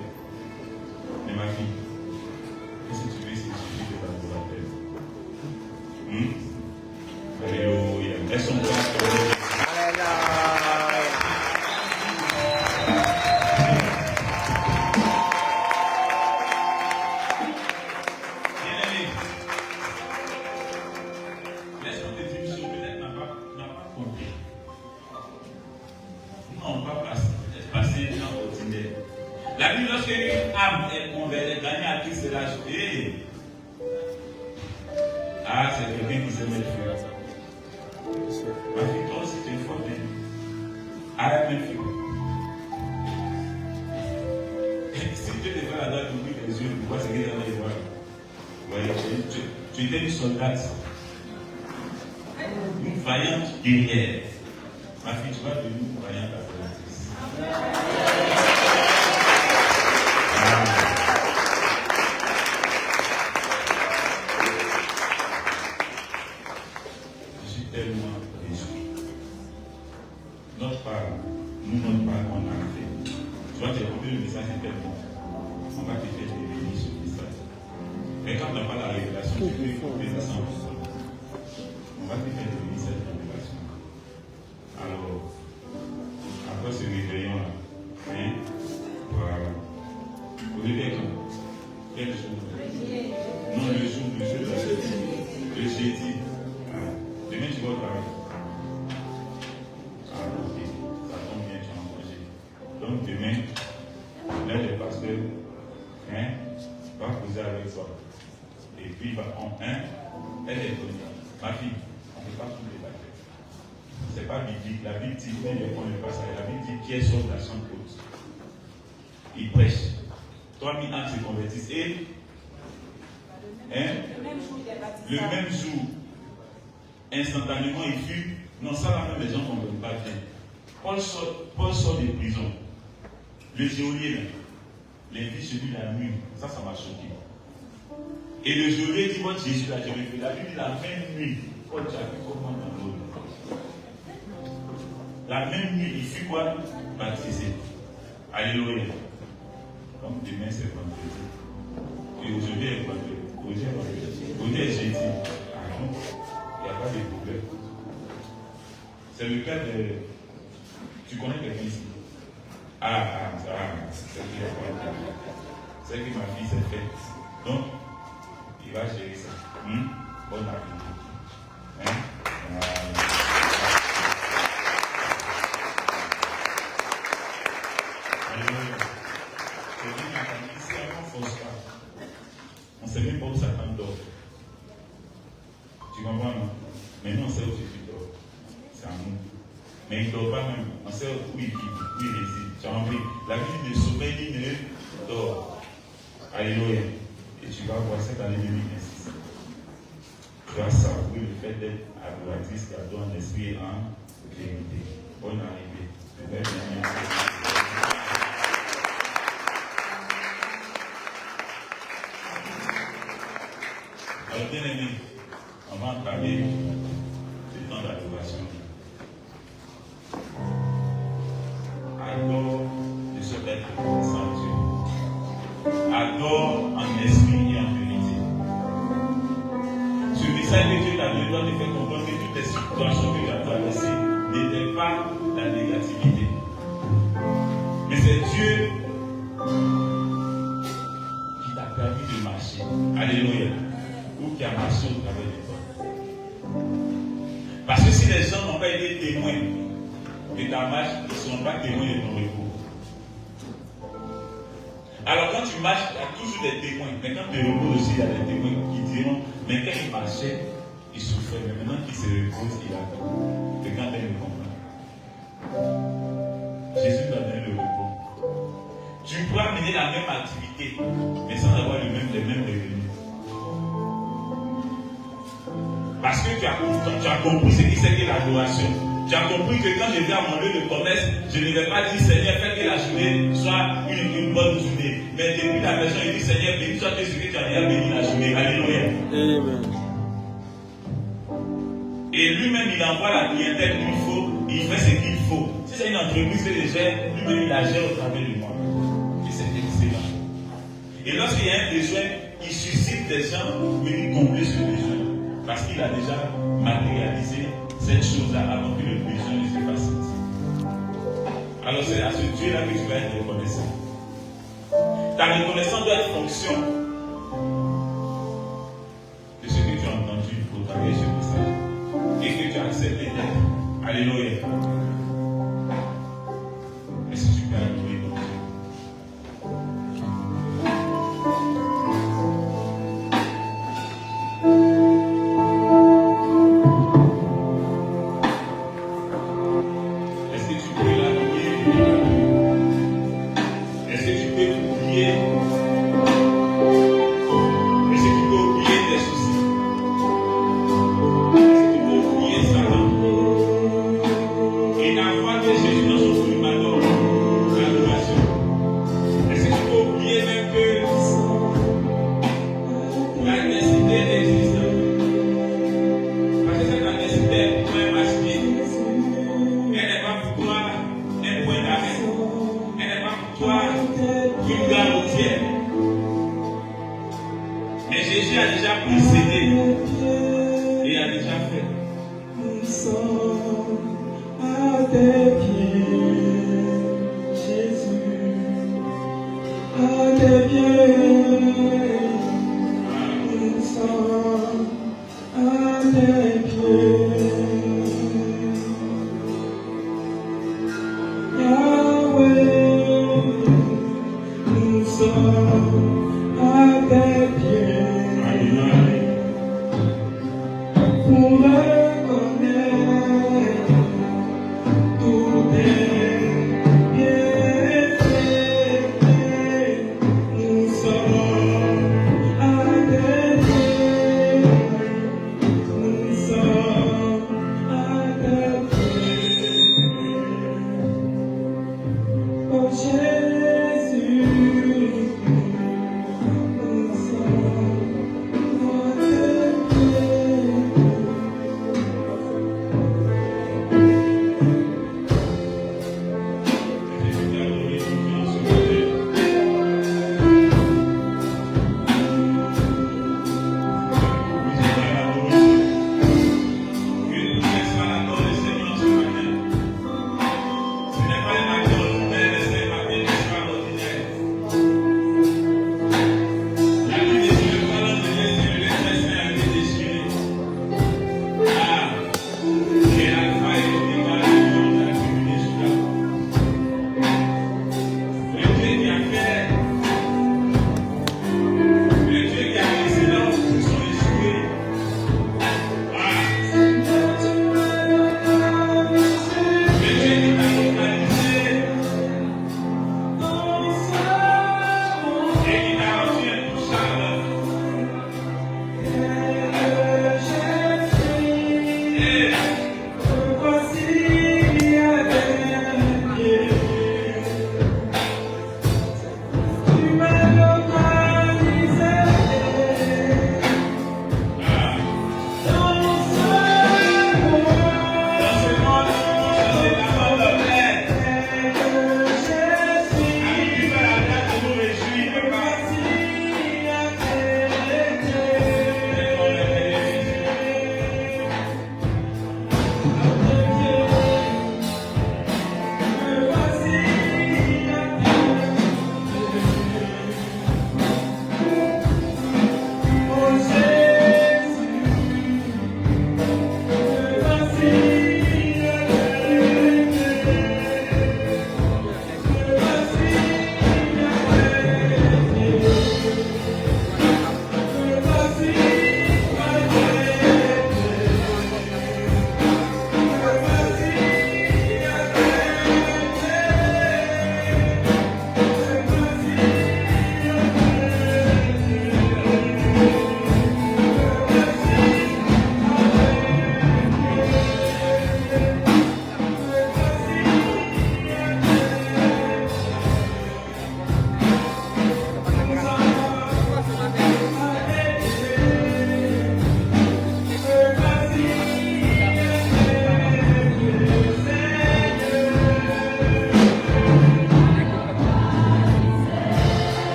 Mais ma fille, qu'est-ce que tu veux si tu suffit de l'adorateur? Alléluia. Elles sont prêtes. La Bible, lorsque une âme est convertie, gagnée à Christ, c'est l'acheter. Ah, c'est quelqu'un qui s'est mis le feu. Ma fille, toi aussi, tu es forte. Arrête le feu. Si Dieu te fait la droite, ouvrir les yeux, pourquoi c'est qu'il est dans les voir? Tu étais une soldate. Une vaillante guerrière. Ma fille, tu vas devenir une vaillante adventiste. Je suis tellement réjoui. Notre part, nous, notre part, on a fait. Tu vois, tu as écouté le message, c'est tellement. On va te faire révéler ce message. Mais quand on n'a pas la révélation, tu peux écouter ça sans personne. On va te faire révéler cette révélation. Alors, après ce réveillon-là, hein, voilà. Au réveil quand? Quel jour? Non, le jour, le jeudi. Demain, tu vas au travail. Ah, ok. Ça tombe bien, tu es en congé. Donc, demain, l'un des pasteurs, hein, va causer avec toi. Et puis, elle est connue. Ma fille, on ne peut pas tout débattre. Ce n'est pas biblique. La Bible dit, on ne pas ça. La Bible dit, qui est sauve la chambre haute. Il prêche. 3000 âmes se convertissent. Et, hein, le même jour, instantanément, il fut. Non, ça, la même, les gens ne comprennent pas bien. Paul sort de prison. Le geôlier, les vies chez lui la nuit. Ça m'a choqué. Et le geôlier dit, moi, Jésus l'a jamais fait. La Bible dit la même nuit. Paul, tu as vu comment dans l'eau. La même nuit, il fut quoi? Baptisé. Alléluia. Comme demain, c'est vendredi. Et aujourd'hui est vendredi. Aujourd'hui est jeudi. Ah non, il n'y a pas de problème. C'est le cas de. Tu connais quelqu'un ici? C'est que ma fille s'est faite. Donc, il va gérer ça. Bon appétit. Hein? Alléluia. C'est bien, ma famille, ici, avant, il faut se faire. On ne sait même pas où Satan dort. Tu comprends, non? Maintenant, on sait où Jésus dort. C'est en nous. Mais il ne dort pas même. On sait où il vit, où il réside. Tu as envie. La vie ne sommeille ni ne dort. Alléluia. Et tu vas voir cette année 2026. Tu vas savourer le fait d'être adoratrice qui adore en esprit et en vérité. Bonne arrivée. Alors, bien aimé, on va entamer le temps d'adoration. Adore de ce être sans Dieu. Adore en esprit et en vérité. Ce message que Dieu t'a donné doit te faire comprendre que toutes les situations que tu as traversées n'étaient pas la négativité. Mais c'est Dieu qui t'a permis de marcher. Alléluia. Ou qui a marché au travers de toi. Parce que si les gens n'ont pas été témoins de ta marche, ils ne seront pas témoins de ton repos. Alors quand tu marches, il y a toujours des témoins. Mais quand tu reposes aussi, il y a des témoins qui diront, mais quand il marchait, il souffrait. Mais maintenant qu'il se repose, il a tout. Et quand il le comprend. Jésus t'a donné le repos. Tu pourras mener la même activité, mais sans avoir les mêmes revenus. Parce que tu as compris ce qui c'est que l'adoration. Tu as compris que quand je vais à mon lieu de commerce, je ne vais pas dire Seigneur, fais que la journée soit une bonne journée. Mais depuis la personne, il dit Seigneur, béni soit ce que tu as déjà béni la journée. Alléluia. Amen. Et lui-même, il envoie la clientèle qu'il faut, il fait ce qu'il faut. Si c'est une entreprise que je gère, lui-même, il la gère au travers de moi. Et c'est excellent. Et lorsqu'il y a un besoin, il suscite des gens pour venir combler ce besoin. Parce qu'il a déjà matérialisé cette chose-là avant que le besoin ne se fasse sentir. Alors c'est à ce Dieu-là que tu vas être reconnaissant. Ta reconnaissance doit être fonction de ce que tu as entendu au travers de ce message et que tu as accepté d'être. Alléluia. Est-ce que tu peux adorer ton Dieu? oublier. Est-ce que tu peux oublier tes soucis? Est-ce que tu peux oublier Satan? Et d'avoir que Jésus dans son primateur, l'adoration. Est-ce que tu peux oublier même que la nécessité existe? Parce que cette nécessité est pour un masqué. Elle n'est pas pour toi un point d'arrêt. Elle n'est pas pour toi une gare routière. Mais Jésus a déjà précédé et a déjà fait. Nous sommes à tes pieds, Jésus, à tes pieds. Nous sommes à tes pieds. Yahweh, nous sommes à tes pieds. Pour reconnaître tous tes bienfaits. Nous sommes à tes pieds. Nous sommes à tes pieds. Oh Jésus,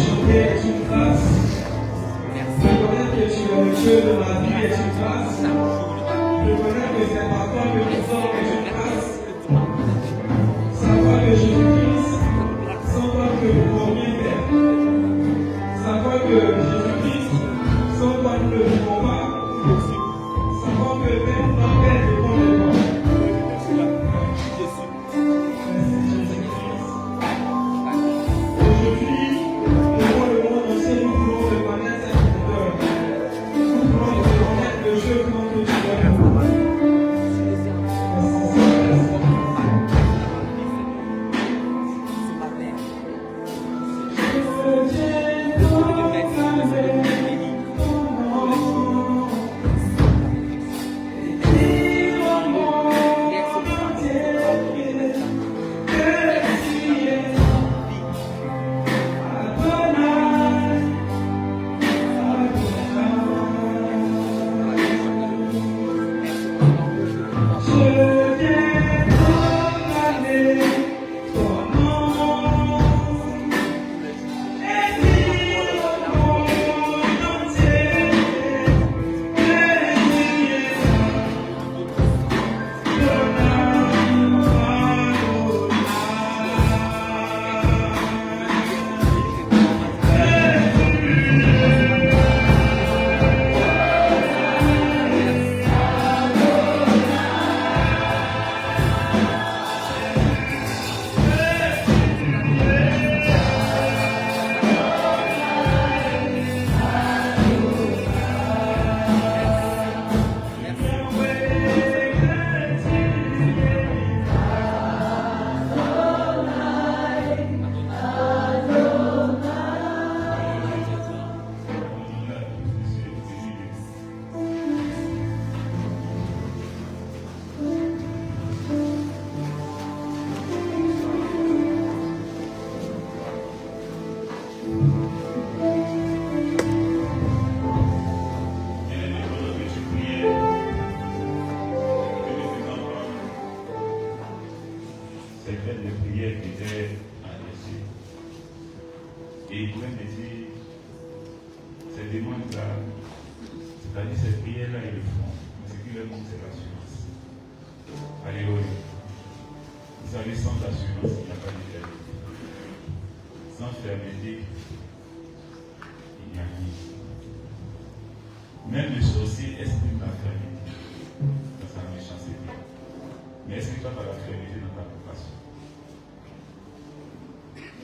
chanter est une grâce. Reconnaître que tu es le Dieu de ma vie est une grâce. Reconnaître que c'est par toi que je sors est une grâce. Savoir que Jésus-Christ, sans toi que nous ne pouvons rien faire. Savoir que Jésus-Christ, sans toi nous ne pouvons pas. Savoir que même notre Père dépend de toi.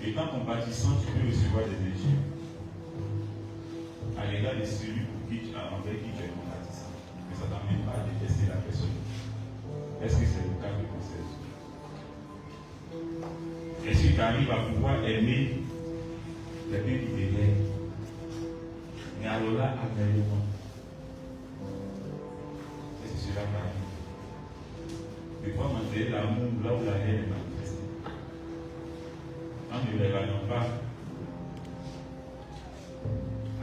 Et quand compatissant, tu peux recevoir des déchets à l'égard de celui envers qui tu es compatissant. Mais ça ne t'amène pas à détester la personne. Est-ce que c'est le cas de Conseil? Est-ce que tu arrives à pouvoir aimer quelqu'un qui t'aide? Mais alors là, amène-le-moi. Est-ce que cela t'arrive? De pouvoir manquer l'amour là où la haine est manifestée. Quand nous ne réveillons pas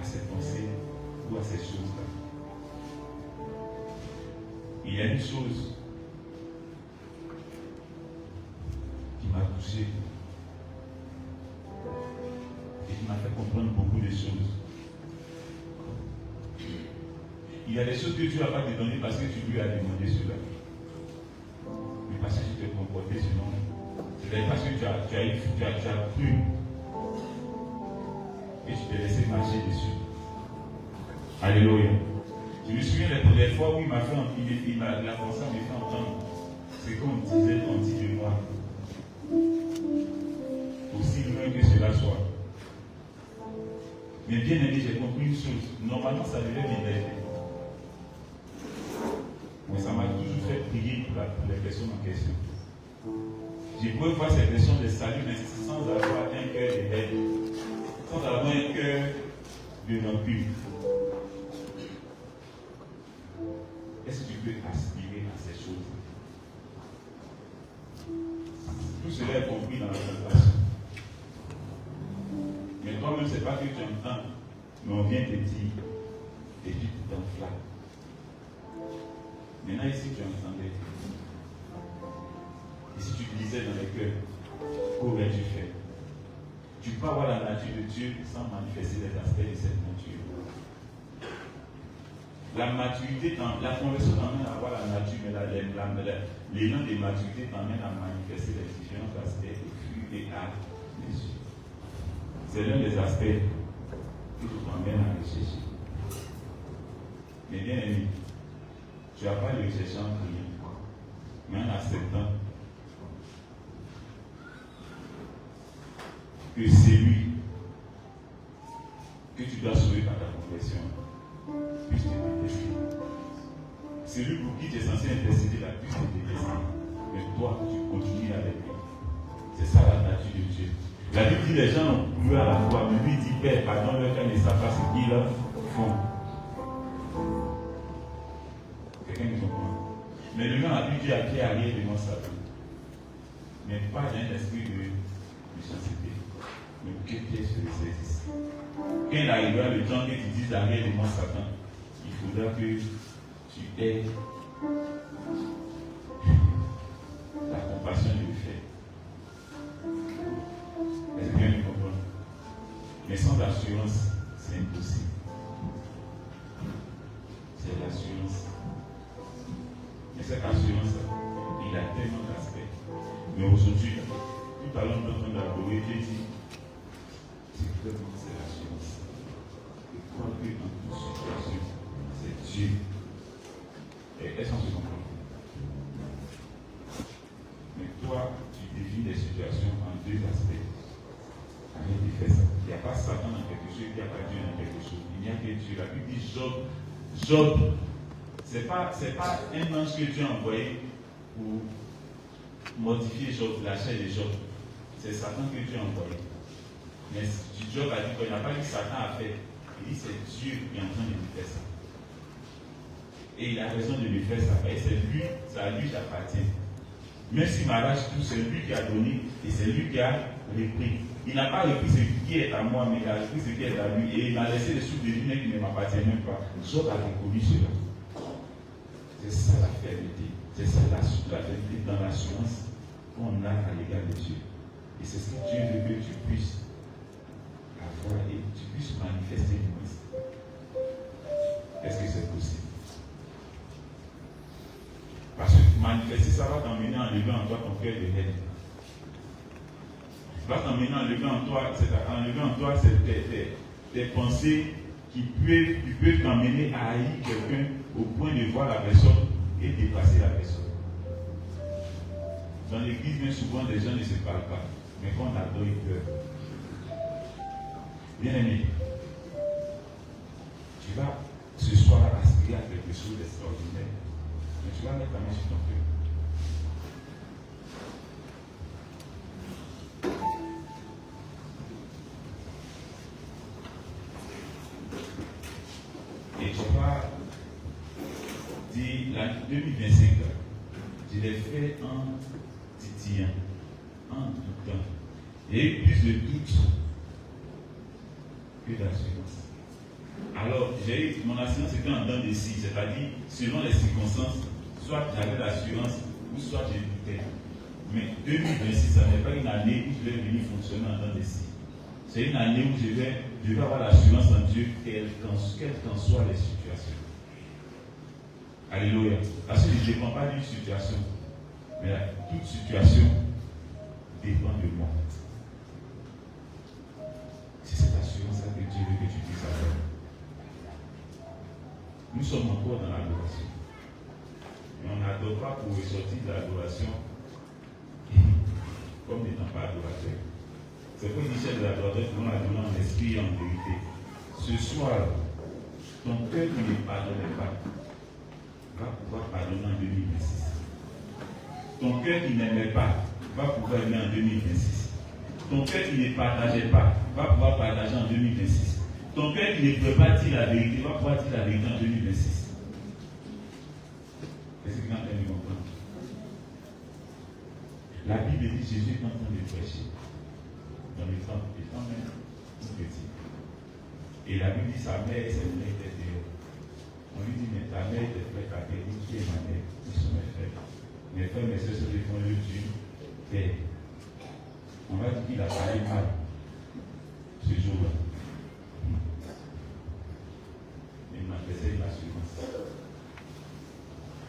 à ces pensées ou à ces choses-là, il y a une chose qui m'a touché et qui m'a fait comprendre beaucoup de choses. Il y a des choses que Dieu n'a pas te donné parce que tu lui as demandé cela. Mais parce que tu t'es comporté sinon. C'est parce que tu as cru et tu t'es laissé marcher dessus. Alléluia. Je me souviens la première fois où il m'a commencé à me faire entendre ce qu'on dit de moi. Aussi loin que cela soit. Mais bien aimé, j'ai compris une chose. Normalement, ça devait m'aider. Mais ça m'a toujours fait prier pour les personnes en question. Je pouvais voir cette question de salut, mais sans avoir un cœur de haine, sans avoir un cœur de rancune. Est-ce que tu peux aspirer à ces choses? Tout cela est compris dans la compassion. Mais toi-même, ce n'est pas que tu entends, mais on vient te dire, et puis tu t'enflammes. Maintenant, ici, tu entendais. Et si tu disais dans le cœur, qu'aurais-tu fait? Tu peux avoir la nature de Dieu sans manifester les aspects de cette nature. La maturité, la conversion t'emmène à avoir la nature, mais l'élan de maturité t'emmène à manifester les différents aspects de fruits et actes de Dieu. C'est l'un des aspects qui t'emmène à rechercher. Mais bien aimé, tu n'as pas le rechercher en priant, mais en acceptant que c'est lui que tu dois sauver par ta conversion puisse te détester. C'est lui pour qui tu es censé intercéder la puisse te détester. Mais toi, tu continues avec lui. C'est ça la nature de Dieu. La Bible dit les gens ont cru à la foi, mais lui dit Père, pardonne-leur car ils ne savent pas ce qu'ils font. Quelqu'un qui comprend. Mais le gars a dit Dieu a pied arrière devant sa vie. Mais pas d'un esprit de méchanceté. Mais que Dieu se le saisisse. Quand il arrivera le temps que tu dises d'arrière devant Satan, il faudra que tu aies la compassion de le faire. Est-ce que bien me comprendre? Mais sans assurance, c'est impossible. C'est l'assurance. Mais cette assurance, il a tellement d'aspects. Mais aujourd'hui, tout à l'heure, nous sommes d'adorer, j'ai dit, c'est vraiment c'est l'assurance. Et croire que dans toute situation, c'est Dieu. Et est-ce qu'on se comprend? Mais toi, tu définis les situations en deux aspects. Arrête de faire ça. Il n'y a pas Satan dans quelque chose, il n'y a pas Dieu dans quelque chose. Il n'y a que Dieu. La Bible dit Job, c'est pas un ange que Dieu a envoyé pour modifier Job, la chair de Job. C'est Satan que Dieu a envoyé. Mais Job a dit qu'il n'a pas dit que Satan a fait. Il dit c'est Dieu qui est en train de lui faire ça. Et il a raison de lui faire ça. Et c'est lui, ça à lui j'appartient. Même s'il m'arrache tout, c'est lui qui a donné et c'est lui qui a repris. Il n'a pas repris ce qui est à moi, mais il a repris ce qui est à lui. Et il m'a laissé le souffle de lui qui ne m'appartient même pas. Job a reconnu cela. C'est ça la fermeté. C'est ça la fermeté dans l'assurance qu'on a à l'égard de Dieu. Et c'est ce que Dieu veut que tu puisses avoir et tu puisses manifester du Christ. Est-ce que c'est possible? Parce que manifester, ça va t'emmener en levant en toi ton cœur de haine. Va t'emmener en levant en toi tes pensées qui peuvent t'emmener à haïr quelqu'un au point de voir la personne et dépasser la personne. Dans l'église, bien souvent, les gens ne se parlent pas, mais quand on adore, ils pleurent. Bien aimé, tu vas ce soir aspirer à quelque chose d'extraordinaire. Mais tu vas mettre ta main sur ton cœur. Et tu vas dire, l'année 2025, je l'ai fait en titillant, en doutant. Il y a eu plus de doute que d'assurance. Alors, mon assurance était en dents de scie, c'est-à-dire, selon les circonstances, soit j'avais l'assurance, ou soit j'ai douté. Mais 2026, ça n'est pas une année où je vais venir fonctionner en dents de scie. C'est une année où je vais avoir l'assurance en Dieu, quelles qu'en soient les situations. Alléluia. Parce que je ne dépends pas d'une situation, mais toute situation dépend de moi. C'est cette assurance-là que Dieu veut que tu puisses avoir. Nous sommes encore dans l'adoration. Mais on n'adore pas pour ressortir de l'adoration comme n'étant pas adorateur. C'est pour dire chef de l'adorateur pour l'adorer en esprit et en vérité. Ce soir, ton cœur qui ne pardonnait pas va pouvoir pardonner en 2026. Ton cœur qui n'aimait pas va pouvoir aimer en 2026. Ton cœur qui ne partageait pas va pouvoir partager en 2026. Ton cœur qui ne peut pas dire la vérité va pouvoir dire la vérité en 2026. Est-ce que quelqu'un peut me comprendre? La Bible dit Jésus est en train de prêcher dans le temple, étant même tout petit. Et la Bible dit sa mère et ses frères étaient dehors. On lui dit, mais ta mère était prête à dire, qui est ma mère? Qui sont mes frères? Mes frères, mes soeurs se défendent le Dieu, Père. On va dire qu'il a parlé mal. ce jour-là. Il manifestait une assurance.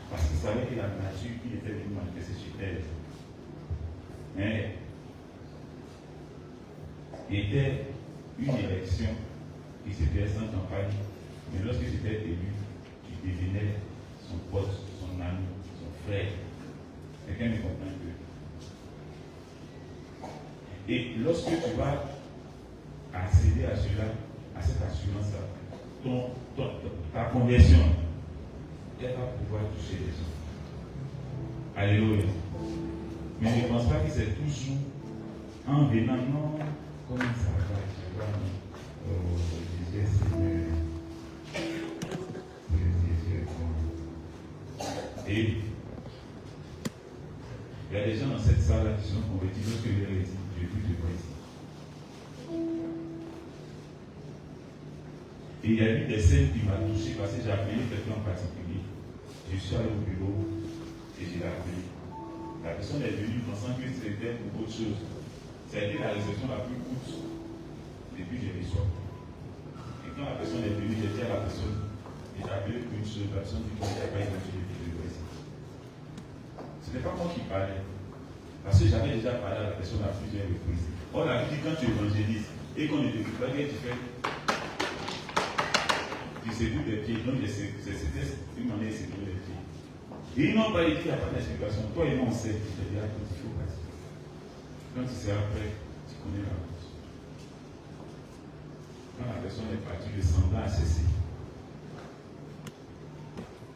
Parce qu'il savait que la nature qui était venue manifester sur terre, mais était une élection qui se faisait sans campagne, mais lorsque c'était élu, qui devenait son pote, son ami, son frère. Quelqu'un me comprend un peu. Et lorsque tu vas accéder à cela, à cette assurance-là, ta conversion, elle va pouvoir toucher les gens. Alléluia. Mais je ne pense pas que c'est toujours en venant, non, comment ça va, tu vois, Jésus Seigneur. Et il y a des gens dans cette salle-là qui sont convertis lorsque je leur ai dit, je vis de quoi ici. Et il y a eu des scènes qui m'ont touché parce que j'ai appelé quelqu'un en particulier. Je suis allé au bureau et je l'ai appelé. La personne est venue pensant que c'était pour autre chose. Ça a été la réception la plus courte depuis que je reçois. Et quand la personne est venue, j'ai dit à la personne, et j'ai appelé pour une chose, la personne dit qu'il n'y a pas identifié depuis le voici. Ce n'est pas moi qui parlais. Parce que j'avais déjà parlé à la personne à plusieurs reprises. On a dit quand tu évangélises et qu'on ne t'écoute pas, tu fais. Tu séduis des pieds. Donc c'était une manière de séduire les pieds. Et ils n'ont pas dit qu'il n'y a pas d'explication. Toi et moi on sait. Tu te dis, il faut passer. Quand tu seras prêt, tu connais la route. Quand la personne est partie, le semblant a cessé.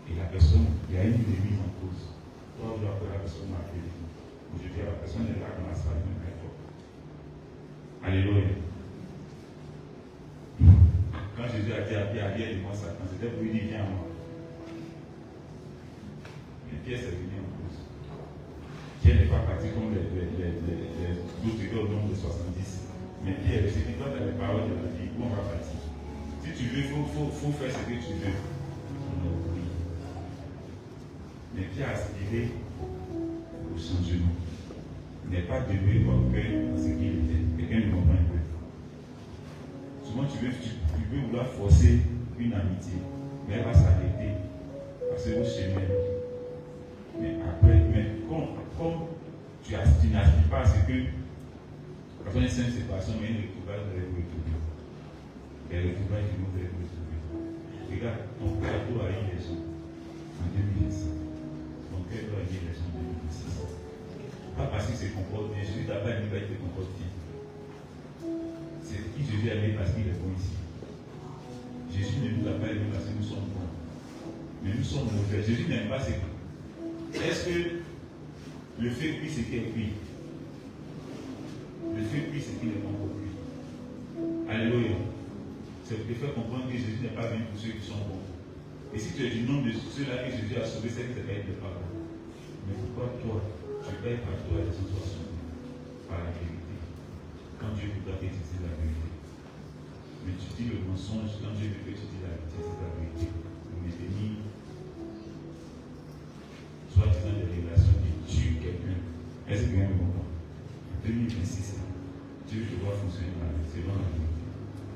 Et la personne, il y a eu une remise en cause. Toi, après la personne m'a appelé. Je dis à la personne, elle est là dans la salle, même avec toi. Alléluia. Quand Jésus a dit à Pierre, viens de moi, Satan, c'était pour lui dire, viens à moi. Mais Pierre s'est venu en cause. Pierre n'est pas parti comme les autres au nombre de 70. Mais Pierre, c'est que toi, tu as les paroles de la vie, où on va partir. Si tu veux, il faut faire ce que tu veux. Oui. Mais Pierre a aspiré au changement. Il n'est pas demeuré comme cœur dans ce qu'il était. Quelqu'un me comprend un peu. Souvent, tu veux vouloir forcer une amitié, mais elle va s'arrêter parce que vous chemin. Mais après, comme tu n'aspires pas à ce que après une simple séparation, mais une retrouvaille va vous retrouver. Et le retrouvaille qui nous va vous retrouver. Regarde, ton cœur doit haïr les gens en 2025. Ton cœur doit haïr les gens en 2026. Pas parce qu'il se comporte bien. Jésus t'a pas dit qu'il te comporte bien. C'est qui Jésus a aimé parce qu'il est bon ici. Jésus ne nous a pas aimé parce que nous sommes bons. Mais nous sommes mauvais. Jésus n'aime pas ces gens. Est-ce que le fait cuit, c'est qu'il est cuit? Le fait cuit, c'est qu'il est bon pour cuit. Alléluia. C'est pour te faire comprendre que Jésus n'est pas venu pour ceux qui sont bons. Et si tu es du nombre de ceux-là que Jésus a sauvés, c'est que tu n'es pas bon. Mais pourquoi toi, tu payes par toi et les autres sont sauvés par la vérité? Quand Dieu veut que tu dises la vérité. Mais tu dis le mensonge quand Dieu veut que tu dises la vérité, c'est la vérité. On est béni, soit disant des révélations qui tuent quelqu'un. Est-ce que quelqu'un me comprend? En 2026, Dieu te voit fonctionner dans la vie, selon la vérité.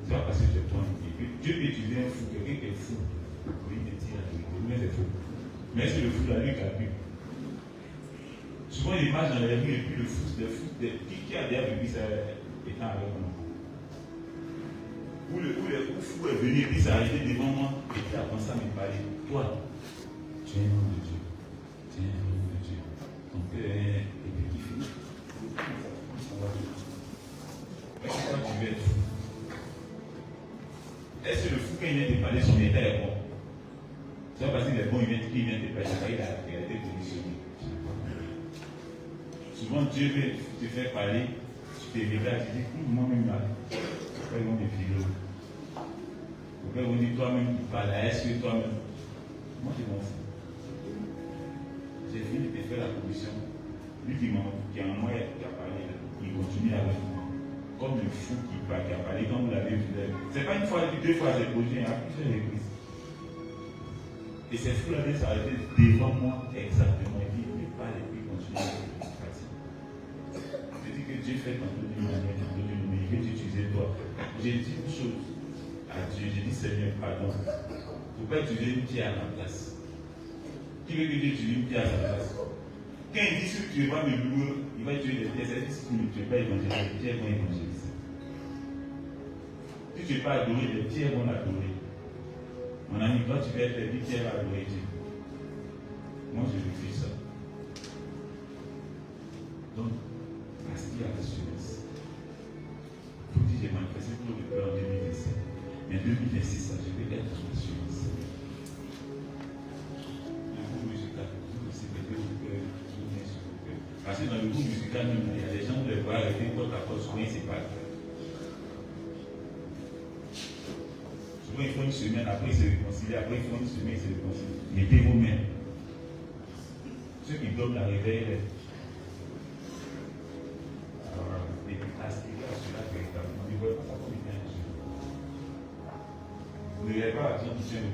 C'est pas parce que tu es toi et que Dieu peut utiliser un fou, quelqu'un qui est fou, pour lui te dire la vérité. Mais c'est faux. Mais est-ce que le fou l'a lu calcul? Souvent, il marche dans les rues et puis le fou, qui a déjà vécu ça étant avec moi? Où le fou est venu et puis s'est arrêté devant moi et puis a commencé à me parler. Toi, tu es un homme de Dieu. Tu es un homme de Dieu. Ton cœur est édifié. Mais pourquoi tu veux être fou? Est-ce que le fou, quand il vient te parler, son état est bon? C'est pas parce qu'il est bon, il vient te parler, il a été conditionné. Souvent, Dieu veut te faire parler, tu te réveilles, tu dis, moi-même là, pourquoi ils vont me filer? Pourquoi ils vont dire toi-même, tu parles, est-ce que toi-même? Moi, je m'en fous. J'ai fini de faire la commission. Lui qui a un moyen qui a parlé, il continue avec moi. Comme le fou qui a parlé, comme vous l'avez vu. Ce n'est pas une fois, deux fois, j'ai posé, à plusieurs reprises. Et ces fous-là viennent s'arrêter devant moi exactement. Et puis, il parle et puis il continue avec moi. Je dis que Dieu fait tantôt d'une manière, tantôt d'une manière. Il veut t'utiliser toi. j'ai dit une chose à Dieu, j'ai dit Seigneur, pardon. Pourquoi tu veux une pierre à ma place? Qui veut que Dieu tue une pierre à sa place? Quand il dit si tu ne veux pas me louer, il va tuer des pierres. Si tu ne veux pas évangéliser, les pierres vont évangéliser. Si tu ne veux pas adorer, les pierres vont l'adorer. Mon ami, toi tu veux être les pierres à adorer Dieu. Moi je refuse ça. Donc, parce qu'il y a l'assurance. Il faut dire, j'ai manifesté trop de peur en 2027. Mais en 2026, je vais être en assurance. Le groupe musical, vous aussi, parce que dans le groupe musical, il y a des gens qui vont arrêter pour la force principale. Souvent, il faut une semaine, après ils se réconcilient, après ils font une semaine, ils se réconcilient. Mettez vos mains. Ceux qui dorment la réveille, aspirer à cela véritablement. Ne voyez pas ça comme une injustice. Vous ne voyez pas la vie qui tient le